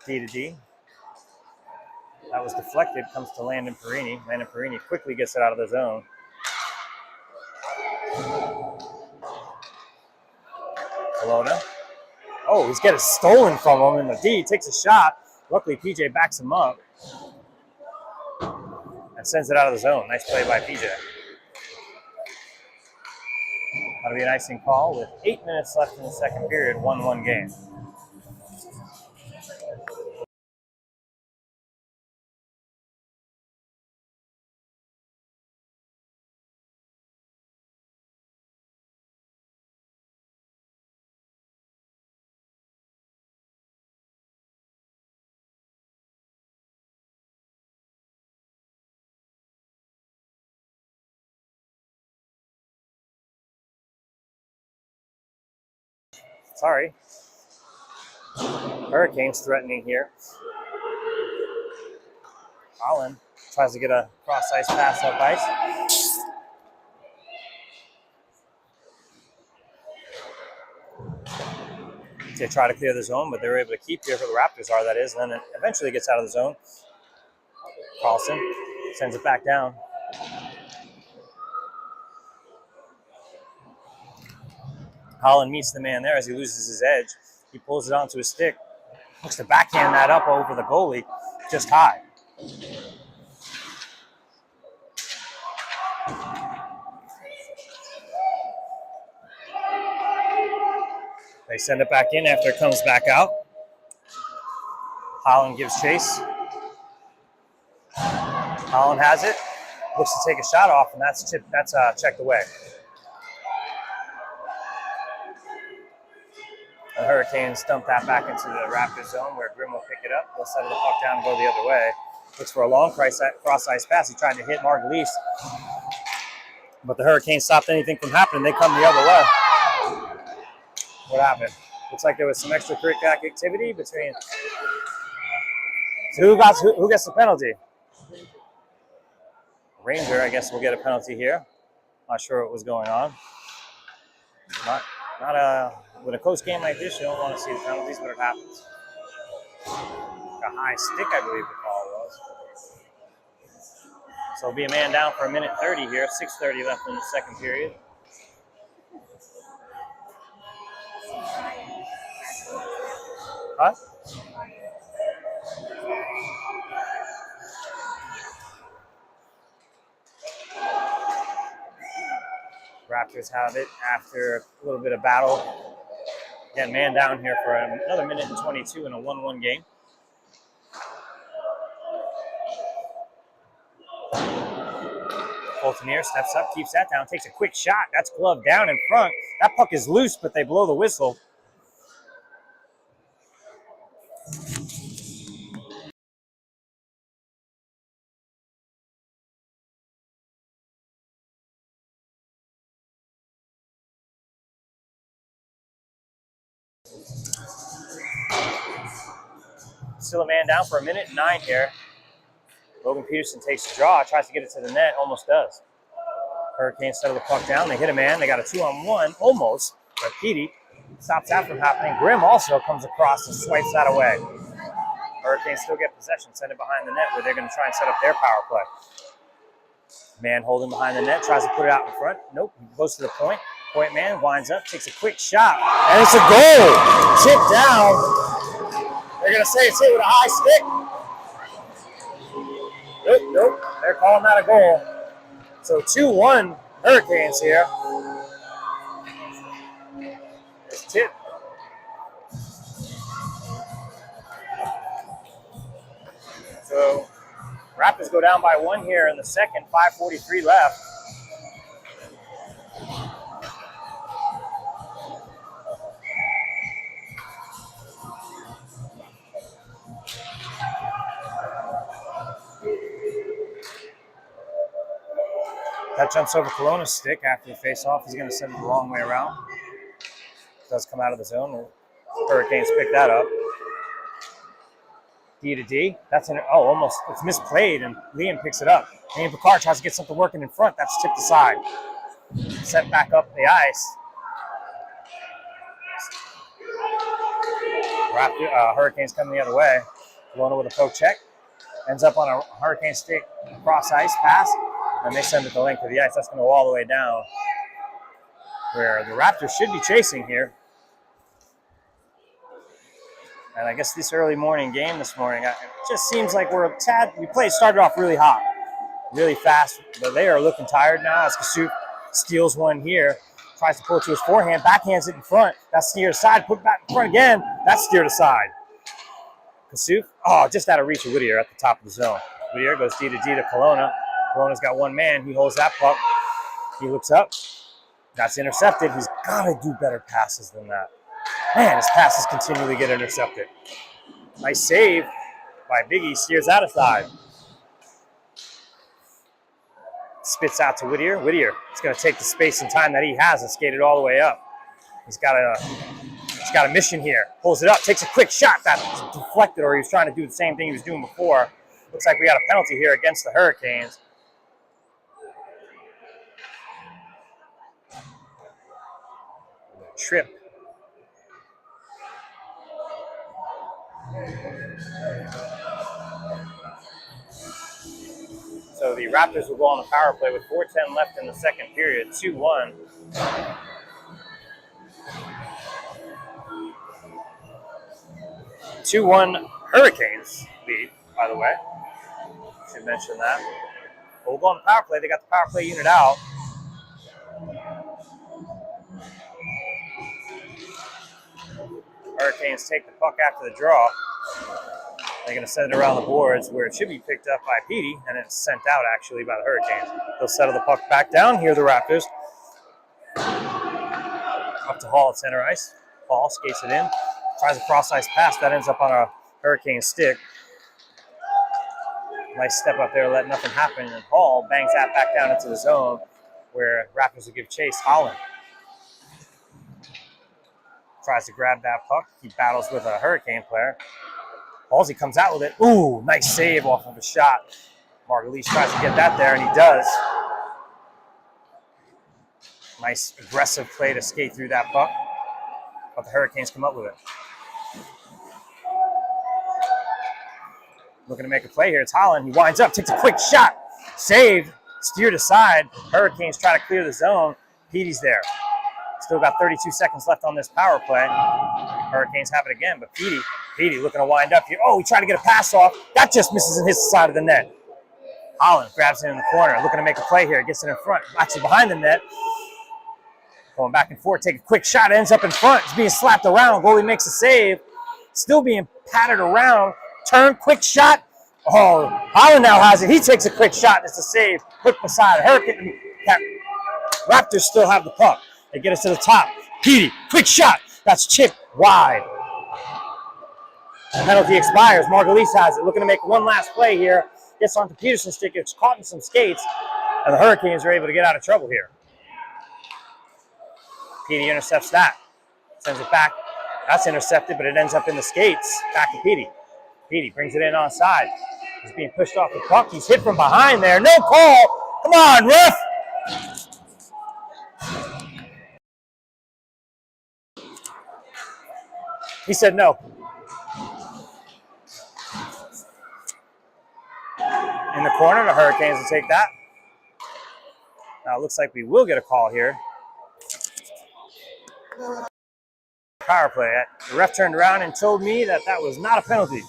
D to D. That was deflected, comes to Landon Perini. Landon Perini quickly gets it out of the zone. Kelowna. Oh, he's getting stolen from him in the D. Takes a shot. Luckily, PJ backs him up and sends it out of the zone. Nice play by PJ. That'll be an icing call with 8 minutes left in the second period, 1-1 game. Sorry. Hurricanes threatening here. Holland tries to get a cross-ice pass up ice. They try to clear the zone, but they're able to keep here for the Raptors are, that is, and then it eventually gets out of the zone. Carlson sends it back down. Holland meets the man there as he loses his edge. He pulls it onto his stick. Looks to backhand that up over the goalie, just high. They send it back in after it comes back out. Holland gives chase. Holland has it. Looks to take a shot off, and that's checked away. The Hurricanes dump that back into the Raptors zone where Grimm will pick it up. They'll settle the puck down and go the other way. Looks for a long cross-ice pass. He tried to hit Margulies, but the Hurricanes stopped anything from happening. They come the other way. What happened? Looks like there was some extracurricular activity between. So who gets the penalty? Ranger, I guess, will get a penalty here. Not sure what was going on. With a close game like this, you don't want to see the penalties, but it happens. A high stick, I believe the call was. So it'll be a man down for a minute 30 here. 6:30 left in the second period. Huh? Raptors have it after a little bit of battle. Again, man down here for another minute and 22 in a 1-1 game. Fultonier steps up, keeps that down, takes a quick shot. That's gloved down in front. That puck is loose, but they blow the whistle. Still a man down for a minute and 9 here. Logan Peterson takes a draw, tries to get it to the net, almost does. Hurricanes settle the puck down. They hit a man. They got a 2-on-1, almost. But Petey stops that from happening. Grimm also comes across and swipes that away. Hurricanes still get possession, send it behind the net where they're going to try and set up their power play. Man holding behind the net, tries to put it out in front. Nope, he goes to the point. Point man winds up, takes a quick shot, and it's a goal. Chipped down. They're going to say it's hit with a high stick. Nope. They're calling that a goal. So 2-1 Hurricanes here. It's tipped. So Raptors go down by 1 here in the second, 5:43 left. That jumps over Colonna's stick after the face-off. He's going to send it the long way around. Does come out of the zone. Hurricanes pick that up. D to D. That's almost. It's misplayed, and Liam picks it up. Liam Picard tries to get something working in front. That's tipped aside. Sent back up the ice. Hurricanes coming the other way. Colonna with a poke check. Ends up on a Hurricane stick cross ice pass, and they send it the length of the ice. That's going to go all the way down where the Raptors should be chasing here. And I guess this early morning game this morning, it just seems like started off really hot, really fast, but they are looking tired now as Kasuk steals one here, tries to pull it to his forehand, backhands it in front. That's steered aside, put it back in front again. That's steered aside. Kasuk, just out of reach of Whittier at the top of the zone. Whittier goes D to D to Colonna. Colonna's got one man. He holds that puck. He looks up. That's intercepted. He's got to do better passes than that. Man, his passes continually get intercepted. Nice save by Biggie. Steers out of side. Spits out to Whittier. Whittier is going to take the space and time that he has and skate it all the way up. He's got a mission here. Pulls it up, takes a quick shot. That's deflected, or he was trying to do the same thing he was doing before. Looks like we got a penalty here against the Hurricanes. Trip. So the Raptors will go on the power play with 4:10 left in the second period, 2-1. Hurricanes lead, by the way. Should mention that. But we'll go on the power play. They got the power play unit out. Hurricanes take the puck after the draw. They're going to send it around the boards where it should be picked up by Petey, and it's sent out, actually, by the Hurricanes. They'll settle the puck back down. Here are the Raptors. Up to Hall at center ice. Hall skates it in. Tries a cross-ice pass. That ends up on a Hurricane stick. Nice step up there, let nothing happen. And Hall bangs that back down into the zone where Raptors will give chase. Holland tries to grab that puck. He battles with a Hurricane player. Halsey comes out with it. Ooh, nice save off of a shot. Margulies tries to get that there, and he does. Nice aggressive play to skate through that puck. But the Hurricanes come up with it. Looking to make a play here. It's Holland. He winds up, takes a quick shot. Saved. Steered aside. Hurricanes try to clear the zone. Petey's there. Still got 32 seconds left on this power play. Hurricanes have it again, but Petey looking to wind up here. Oh, he tried to get a pass off. That just misses in his side of the net. Holland grabs it in the corner, looking to make a play here. Gets it in front, actually behind the net. Going back and forth, take a quick shot, ends up in front. It's being slapped around. Goalie makes a save. Still being patted around. Turn, quick shot. Oh, Holland now has it. He takes a quick shot. It's a save. Quick beside Hurricane. Raptors still have the puck. They get us to the top. Petey, quick shot. That's chipped wide. The penalty expires. Margulies has it. Looking to make one last play here. Gets onto Peterson's stick. It's caught in some skates. And the Hurricanes are able to get out of trouble here. Petey intercepts that. Sends it back. That's intercepted, but it ends up in the skates. Back to Petey. Petey brings it in onside. He's being pushed off the puck. He's hit from behind there. No call. Come on, ref. He said no. In the corner, the Hurricanes will take that. Now it looks like we will get a call here. Power play. The ref turned around and told me that that was not a penalty.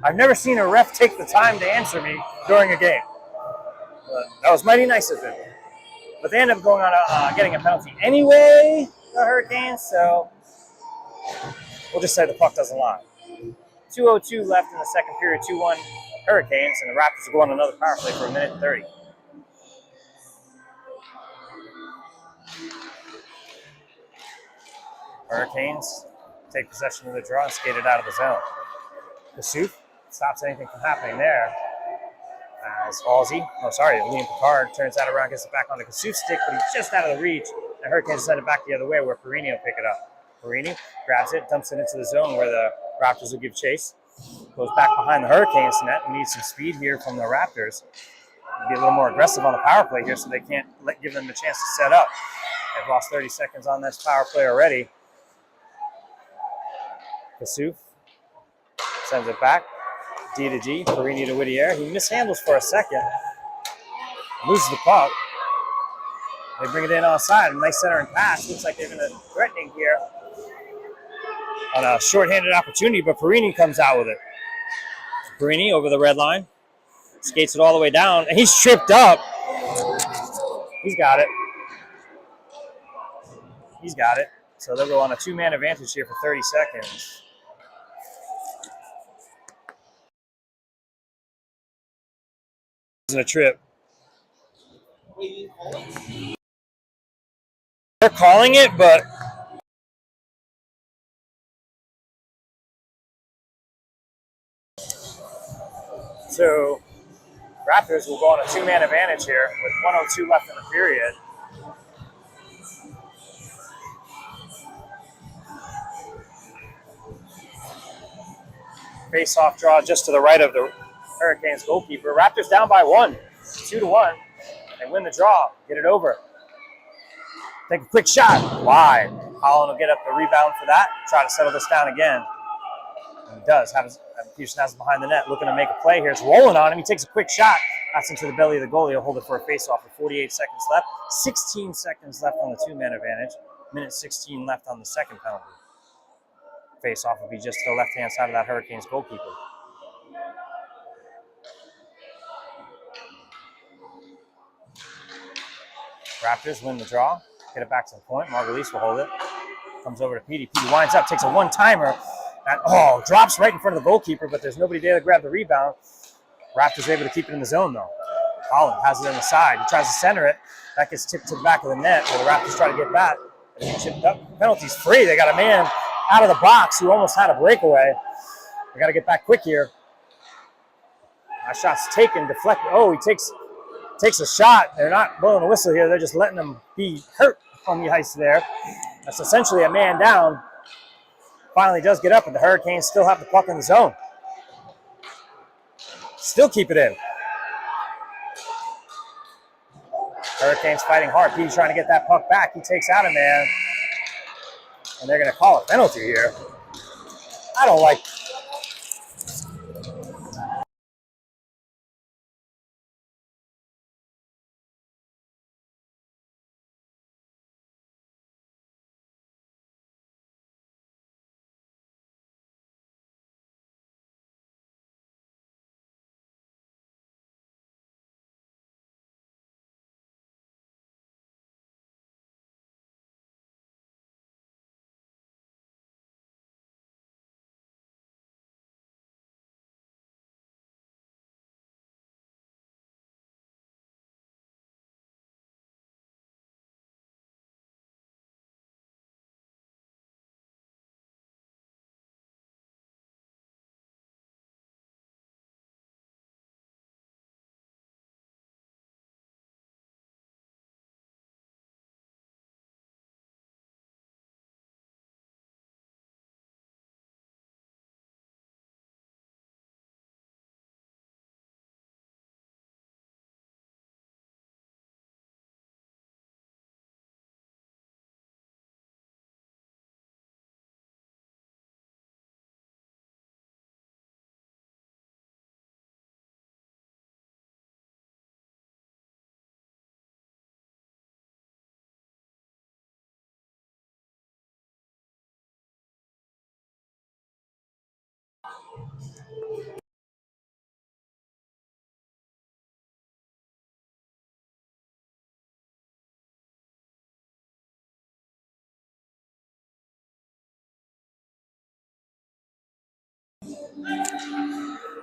I've never seen a ref take the time to answer me during a game. But that was mighty nice of him. But they end up going on getting a penalty anyway, the Hurricanes, so we'll just say the puck doesn't lie. 2:02 left in the second period, 2-1 Hurricanes, and the Raptors will go on another power play for 1:30. Hurricanes take possession of the draw and skate it out of the zone. Kasuk stops anything from happening there. As Halsey, Liam Picard turns that around, gets it back on the Kasuf stick, but he's just out of the reach. The Hurricanes send it back the other way where Perini will pick it up. Perini grabs it, dumps it into the zone where the Raptors will give chase. Goes back behind the Hurricanes net. We need some speed here from the Raptors. Be a little more aggressive on the power play here so they can't give them a chance to set up. They've lost 30 seconds on this power play already. Kasuf sends it back. D to D, Perini to Whittier. He mishandles for a second. Loses the puck. They bring it in onside. A nice centering pass. Looks like they're going to threatening here on a shorthanded opportunity, but Perini comes out with it. Perini over the red line. Skates it all the way down, and he's tripped up. He's got it. He's got it. So they'll go on a two-man advantage here for 30 seconds. A trip. They're calling it, but so Raptors will go on a two-man advantage here with 1:02 left in the period. Face-off draw just to the right of the Hurricanes goalkeeper. Raptors down by 1, 2-1. They win the draw, get it over. Take a quick shot, wide. Holland will get up the rebound for that, try to settle this down again. And he does. Peterson has it behind the net, looking to make a play here. It's rolling on him. He takes a quick shot. That's into the belly of the goalie. He'll hold it for a face-off with 48 seconds left. 16 seconds left on the two-man advantage. Minute 16 left on the second penalty. Face-off will be just to the left-hand side of that Hurricanes goalkeeper. Raptors win the draw. Get it back to the point. Margulies will hold it. Comes over to Petey. Petey winds up, takes a one-timer. That drops right in front of the goalkeeper, but there's nobody there to grab the rebound. Raptors able to keep it in the zone, though. Holland has it on the side. He tries to center it. That gets tipped to the back of the net, where the Raptors try to get that. It's chipped up. Penalty's free. They got a man out of the box who almost had a breakaway. They got to get back quick here. That shot's taken, deflected. Oh, he takes a shot. They're not blowing a whistle here. They're just letting him be hurt on the ice there. That's essentially a man down. Finally does get up, and the Hurricanes still have the puck in the zone. Still keep it in. Hurricanes fighting hard. Petey trying to get that puck back. He takes out a man, and they're going to call a penalty here. I don't like.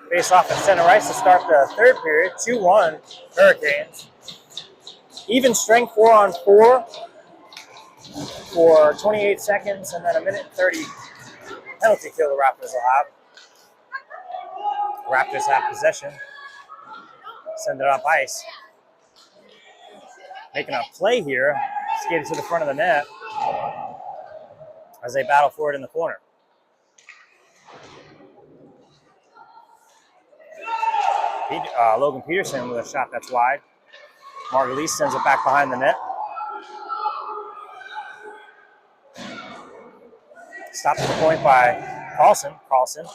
Face off at center ice to start the third period. 2-1 Hurricanes. Even strength 4-on-4 for 28 seconds, and then a minute and 30 penalty kill the Raptors will have. Raptors have possession. send it up ice. Making a play here, skated to the front of the net as they battle for it in the corner. Logan Peterson with a shot that's wide. Margulies sends it back behind the net. Stopped at the point by Carlson. Carlson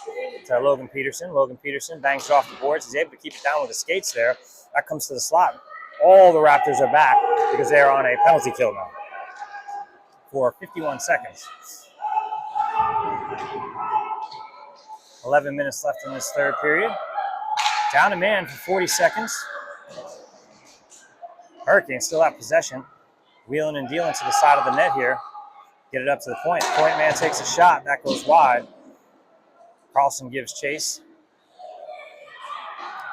to Logan Peterson. Logan Peterson bangs it off the boards. He's able to keep it down with his skates there. That comes to the slot. All the Raptors are back because they are on a penalty kill now for 51 seconds. 11 minutes left in this third period. Down a man for 40 seconds. Hurricanes still have possession. Wheeling and dealing to the side of the net here. Get it up to the point. Point man takes a shot. That goes wide. Carlson gives chase.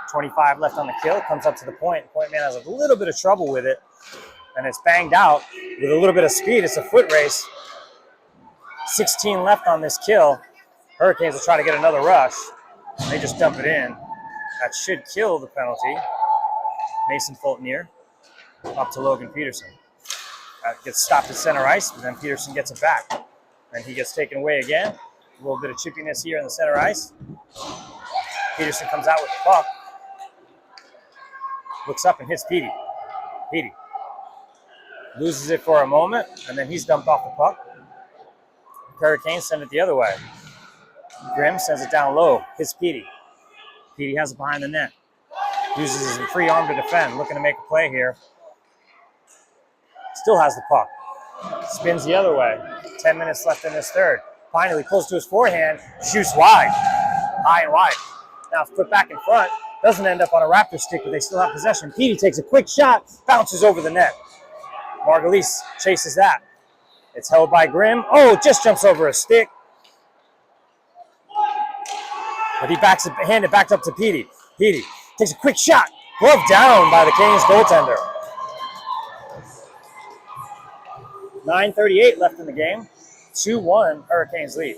25 left on the kill. Comes up to the point. Point man has a little bit of trouble with it. And it's banged out with a little bit of speed. It's a foot race. 16 left on this kill. Hurricanes will try to get another rush. They just dump it in. That should kill the penalty. Mason Fultonier up to Logan Peterson. That gets stopped at center ice, but then Peterson gets it back. And he gets taken away again. A little bit of chippiness here in the center ice. Peterson comes out with the puck. Looks up and hits Petey. Petey loses it for a moment, and then he's dumped off the puck. Hurricanes send it the other way. Grimm sends it down low. Hits Petey. Petey has it behind the net. Uses his free arm to defend. Looking to make a play here. Still has the puck. Spins the other way. 10 minutes left in this third. Finally pulls to his forehand. Shoots wide. High and wide. Now it's put back in front. Doesn't end up on a Raptor stick, but they still have possession. Petey takes a quick shot. Bounces over the net. Margulies chases that. It's held by Grimm. Oh, just jumps over a stick. But he backs it, hand it back up to Petey. Petey takes a quick shot. Glove down by the Canes goaltender. 9:38 left in the game. 2-1 Hurricanes lead.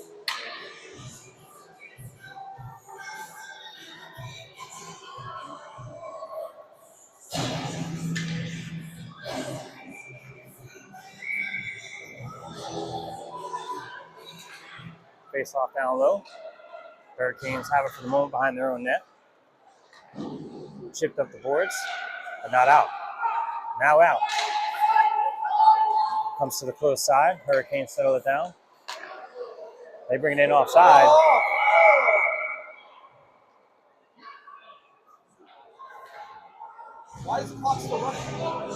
Face off down low. Hurricanes have it for the moment behind their own net. Chipped up the boards, but not out. Now out. Comes to the close side. Hurricanes settle it down. They bring it in offside. Why is the clock still running? No, it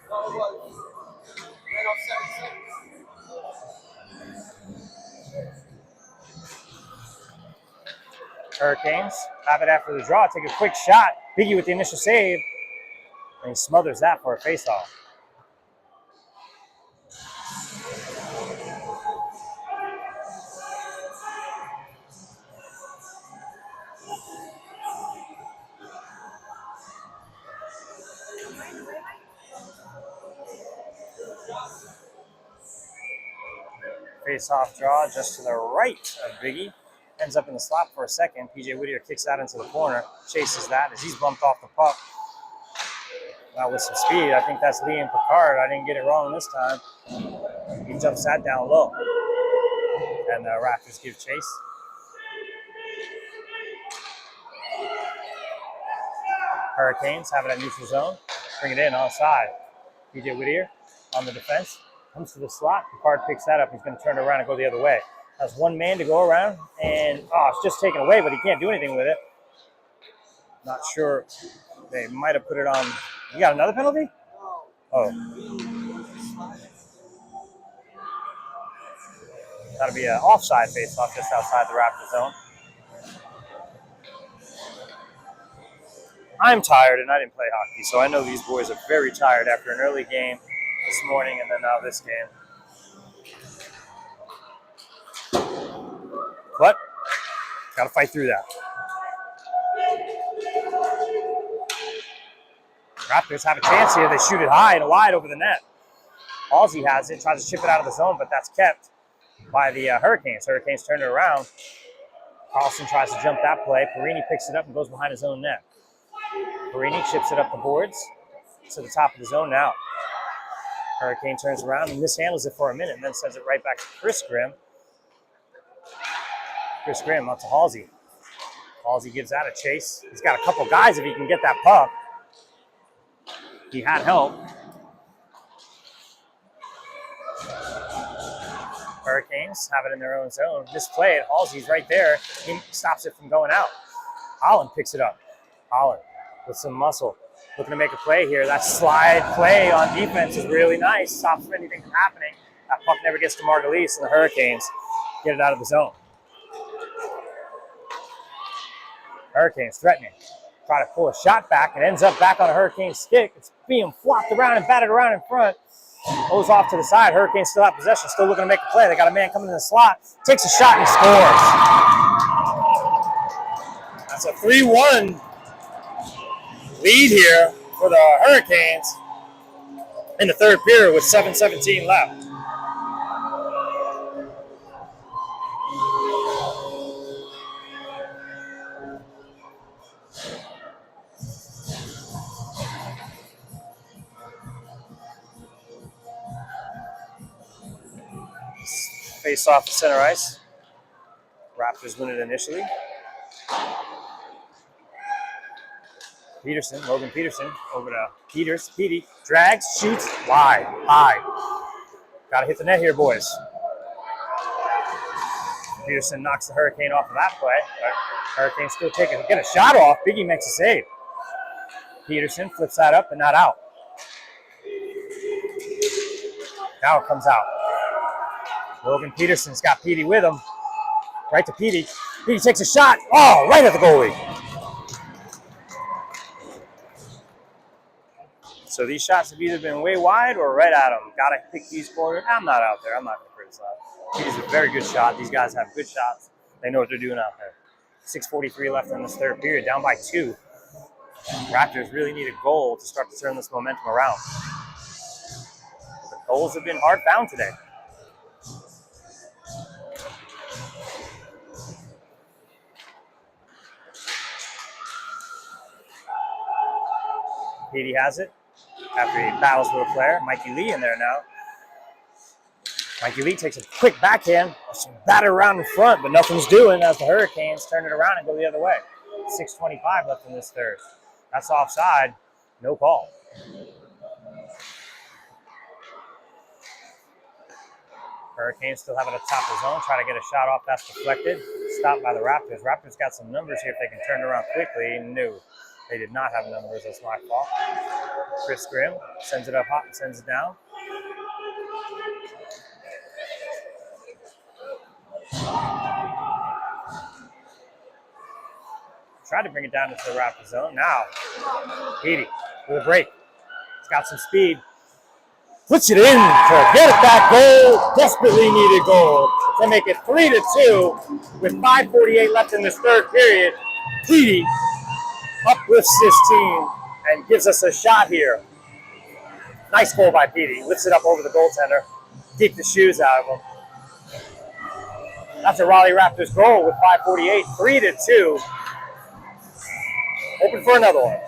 was. Right off 7 seconds. Hurricanes have it after the draw. Take a quick shot. Biggie with the initial save. And he smothers that for a face-off. Face-off draw just to the right of Biggie. Ends up in the slot for a second. PJ Whittier kicks that into the corner. Chases that as he's bumped off the puck. Now with some speed. I think that's Liam Picard. I didn't get it wrong this time. He jumps that down low. And the Raptors give chase. Hurricanes have it at neutral zone. Bring it in offside. PJ Whittier on the defense. Comes to the slot. Picard picks that up. He's going to turn it around and go the other way. Has one man to go around. And, it's just taken away, but he can't do anything with it. Not sure. They might have put it on. You got another penalty? Oh. That'll be an offside face-off just outside the Raptor zone. I'm tired, and I didn't play hockey, so I know these boys are very tired after an early game this morning and then now this game. But, got to fight through that. Raptors have a chance here. They shoot it high and wide over the net. Halsey has it, tries to chip it out of the zone, but that's kept by the Hurricanes. Hurricanes turn it around. Carlson tries to jump that play. Perini picks it up and goes behind his own net. Perini chips it up the boards to the top of the zone now. Hurricane turns around and mishandles it for a minute and then sends it right back to Chris Grimm. Chris Grimm up to Halsey. Halsey gives that a chase. He's got a couple guys if he can get that puck. He had help. Hurricanes have it in their own zone. This play, Halsey's right there. He stops it from going out. Holland picks it up. Holland with some muscle. Looking to make a play here. That slide play on defense is really nice. Stops anything from happening. That puck never gets to Margulies, and the Hurricanes get it out of the zone. Hurricanes threatening. Try to pull a shot back. It ends up back on a Hurricane stick. It's being flopped around and batted around in front. Goes off to the side. Hurricanes still have possession. Still looking to make a play. They got a man coming in the slot. Takes a shot and scores. That's a 3-1 lead here for the Hurricanes in the third period with 7:17 left. Face off the center ice. Raptors win it initially. Peterson, Logan Peterson, over to Peters. Petey drags, shoots, wide, high. Got to hit the net here, boys. Peterson knocks the Hurricane off of that play, but Hurricane still get a shot off. Biggie makes a save. Peterson flips that up, but not out. Now it comes out. Logan Peterson's got Petey with him. Right to Petey. Petey takes a shot. Oh, right at the goalie. So these shots have either been way wide or right at him. Got to pick these corners. I'm not out there. I'm not going to criticize. Petey's a very good shot. These guys have good shots. They know what they're doing out there. 6:43 left in this third period, down by 2. Raptors really need a goal to start to turn this momentum around. The goals have been hard found today. Petey has it after he battles with a player. Mikey Lee in there now. Mikey Lee takes a quick backhand, batter around in front, but nothing's doing as the Hurricanes turn it around and go the other way. 6:25 left in this third. That's offside. No call. Hurricanes still have it at the top of the zone. Try to get a shot off. That's deflected. Stopped by the Raptors. Raptors got some numbers here if they can turn it around quickly. No, they did not have numbers. That's my fault. Chris Grimm sends it up hot and sends it down. Tried to bring it down into the Raptor zone. Now, Petey with a break. He's got some speed. Puts it in to get it back goal. Desperately needed goal to make it 3-2 with 5:48 left in this third period. Petey uplifts this team and gives us a shot here. Nice goal by Petey. Lifts it up over the goaltender. Keep the shoes out of him. That's a Raleigh Raptors goal with 5:48, 3-2. Open for another one.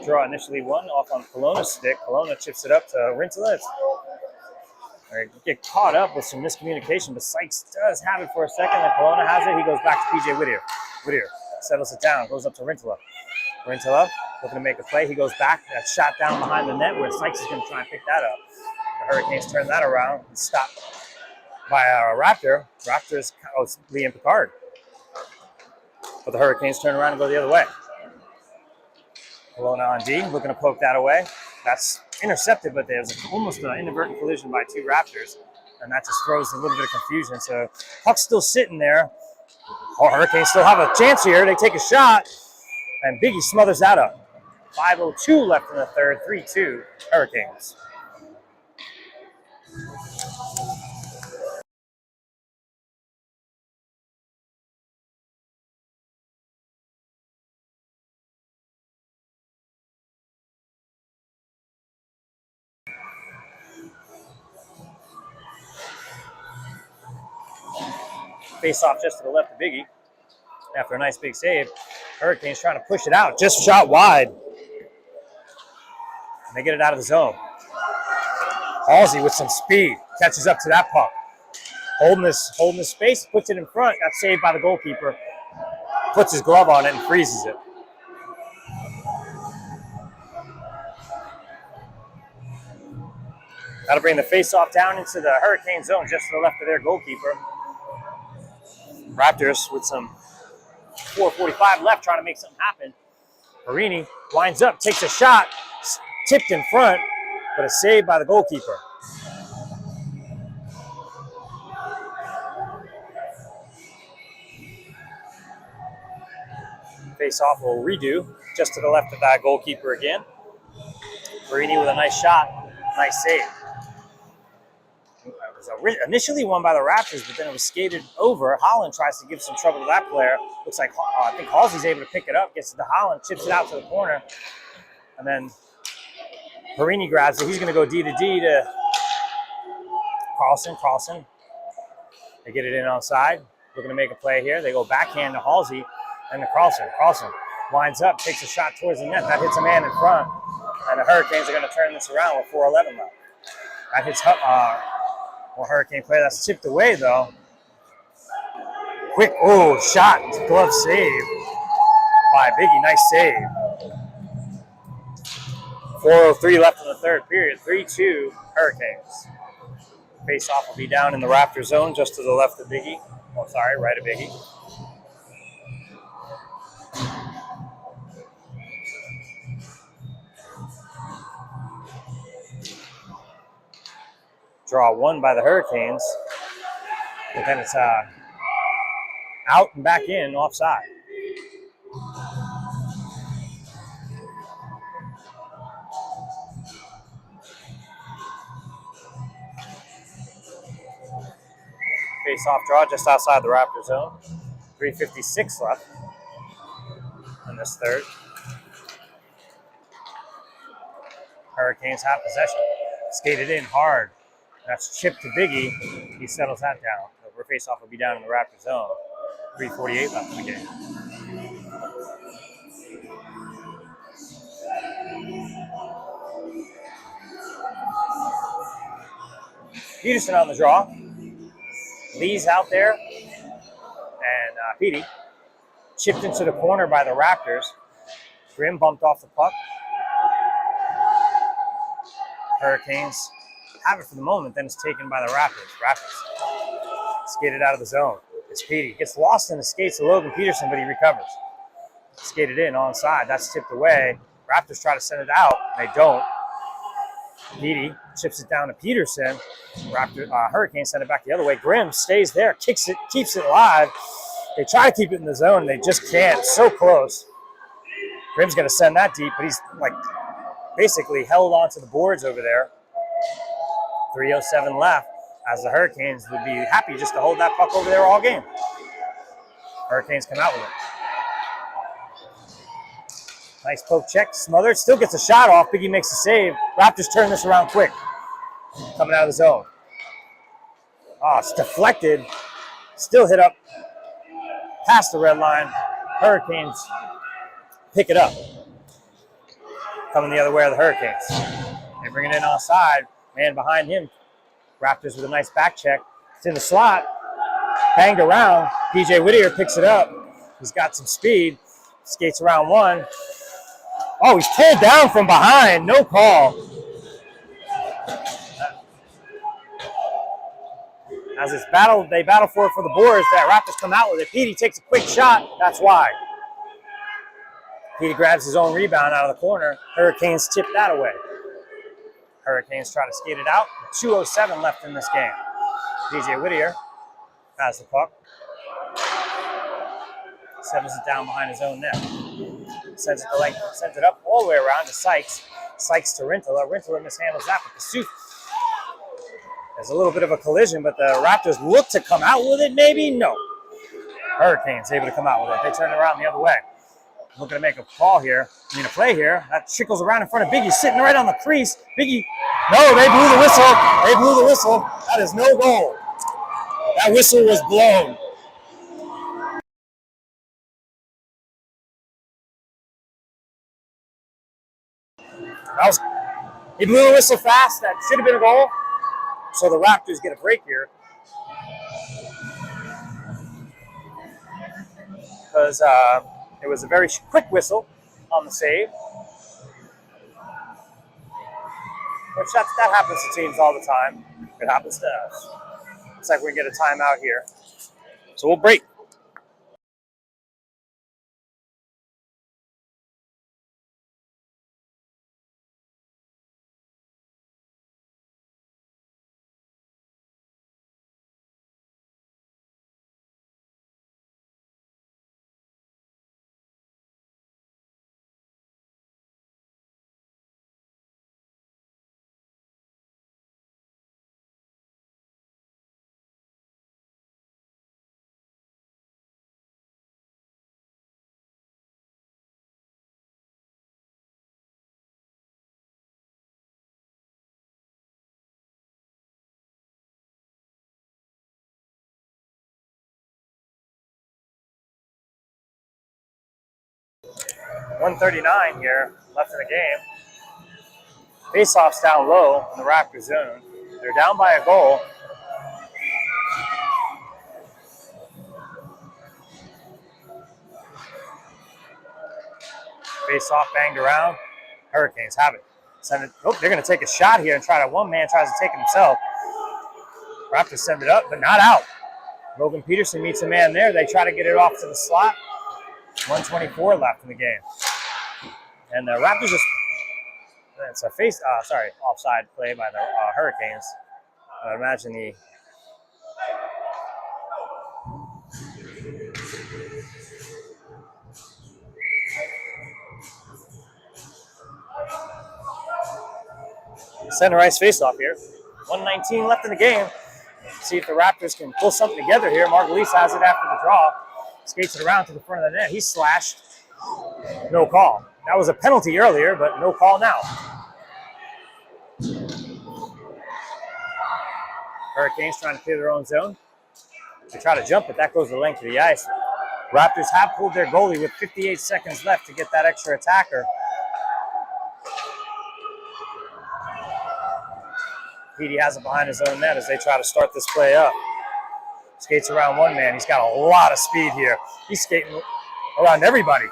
Draw initially won off on Kelowna's stick. Kelowna chips it up to Rintala. Get caught up with some miscommunication, but Sykes does have it for a second. Then Kelowna has it. He goes back to PJ Whittier. Whittier settles it down, goes up to Rintala. Rintala looking to make a play. He goes back. That shot down behind the net where Sykes is going to try and pick that up. The Hurricanes turn that around and stop by a Raptor. Raptors, it's Liam Picard. But the Hurricanes turn around and go the other way. Kelowna on D, looking to poke that away. That's intercepted, but there's almost an inadvertent collision by 2 Raptors. And that just throws a little bit of confusion. So puck's still sitting there. Oh, Hurricanes still have a chance here. They take a shot, and Biggie smothers that up. 5:02 left in the third, 3-2 Hurricanes. Face off just to the left of Biggie. After a nice big save, Hurricanes trying to push it out. Just shot wide. And they get it out of the zone. Halsey with some speed. Catches up to that puck. Holding this space, puts it in front. Got saved by the goalkeeper. Puts his glove on it and freezes it. That'll bring the face-off down into the Hurricane zone just to the left of their goalkeeper. Raptors with some 4:45 left trying to make something happen. Marini winds up, takes a shot, tipped in front, but a save by the goalkeeper. Face-off will redo just to the left of that goalkeeper again. Marini with a nice shot, nice save. It was initially won by the Raptors, but then it was skated over. Holland tries to give some trouble to that player. Looks like I think Halsey's able to pick it up, gets it to Holland, chips it out to the corner, and then Marini grabs it. He's going to go D to D to Carlson. They get it in onside. Looking to make a play here. They go backhand to Halsey and to Carlson. Carlson winds up, takes a shot towards the net. That hits a man in front, and the Hurricanes are going to turn this around with 4:11 left. That hits one Hurricane player. That's tipped away, though. Quick, shot. Glove save by Biggie. Nice save. 4:03 left in the third period. 3-2 Hurricanes. Face-off will be down in the Raptor zone just to the left of Biggie. Oh, sorry, right of Biggie. Draw one by the Hurricanes. But then it's out and back in, offside. Face-off draw just outside the Raptor zone. 3:56 left in this third. Hurricanes have possession. Skated in hard. That's chipped to Biggie. He settles that down. The face-off will be down in the Raptor zone. 3:48 left in the game. Peterson on the draw. Lee's out there. And Petey chipped into the corner by the Raptors. Grimm bumped off the puck. Hurricanes have it for the moment, then it's taken by the Raptors. Raptors skated out of the zone. It's Petey. Gets lost in the skates of Logan Peterson, but he recovers. Skated in onside. That's tipped away. Raptors try to send it out. They don't. Petey chips it down to Peterson. Hurricanes send it back the other way. Grimm stays there, kicks it, keeps it alive. They try to keep it in the zone. They just can't. It's so close. Grimm's going to send that deep, but he's basically held onto the boards over there. 3:07 left, as the Hurricanes would be happy just to hold that puck over there all game. Hurricanes come out with it. Nice poke check, smothered, still gets a shot off. Biggie makes a save. Raptors turn this around quick. Coming out of the zone. It's deflected. Still hit up past the red line. Hurricanes pick it up. Coming the other way are the Hurricanes. They bring it in onside. Man behind him. Raptors with a nice back check. It's in the slot. Banged around. PJ Whittier picks it up. He's got some speed. Skates around one. He's pulled down from behind. No call. As they battle for it for the boards, that Raptors come out with it. Petey takes a quick shot. That's wide. Petey grabs his own rebound out of the corner. Hurricanes tip that away. Hurricanes try to skate it out. 2:07 left in this game. PJ Whittier has the puck. Sevens it down behind his own net. Sends it up all the way around to Sykes. Sykes to Rintola. Rintola mishandles that, but Kasuf. There's a little bit of a collision, but the Raptors look to come out with it, maybe? No. Hurricanes able to come out with it. They turn it around the other way. Looking to make a play here. That trickles around in front of Biggie, sitting right on the crease. Biggie, no, they blew the whistle. That is no goal. That whistle was blown. He blew a whistle fast. That should have been a goal. So the Raptors get a break here. Because it was a very quick whistle on the save. Which that happens to teams all the time. It happens to us. Looks like we get a timeout here. So we'll break. .139 here left in the game. Faceoff's down low in the Raptor zone. They're down by a goal. Faceoff banged around. Hurricanes have it. Send it. Oh, they're going to take a shot here and try to. One man tries to take it himself. Raptors send it up, but not out. Logan Peterson meets a man there. They try to get it off to the slot. 1:24 left in the game. And the Raptors just, it's a offside play by the Hurricanes. I imagine the center ice face-off here. 1:19 left in the game. See if the Raptors can pull something together here. Margulies has it after the draw. Skates it around to the front of the net. He's slashed. No call. That was a penalty earlier, but no call now. Hurricanes trying to clear their own zone. They try to jump it. That goes the length of the ice. Raptors have pulled their goalie with 58 seconds left to get that extra attacker. Petey has it behind his own net as they try to start this play up. Skates around one man. He's got a lot of speed here. He's skating around everybody.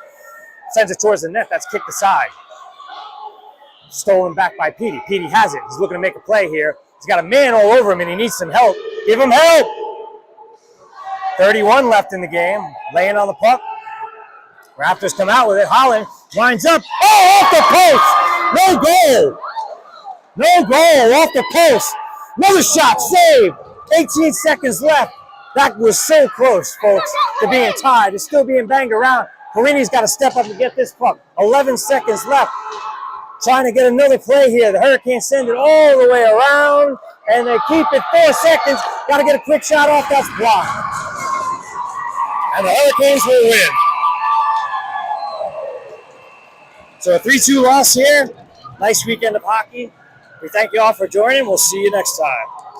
Sends it towards the net. That's kicked aside. Stolen back by Petey. Petey has it. He's looking to make a play here. He's got a man all over him and he needs some help. Give him help! 31 left in the game. Laying on the puck. Raptors come out with it. Holland winds up. Oh, off the post! No goal! No goal off the post. Another shot, save. 18 seconds left. That was so close, folks, to being tied. It's still being banged around. Perini's got to step up and get this puck. 11 seconds left. Trying to get another play here. The Hurricanes send it all the way around, and they keep it 4 seconds. Got to get a quick shot off. That's blocked. And the Hurricanes will win. So a 3-2 loss here. Nice weekend of hockey. We thank you all for joining. We'll see you next time.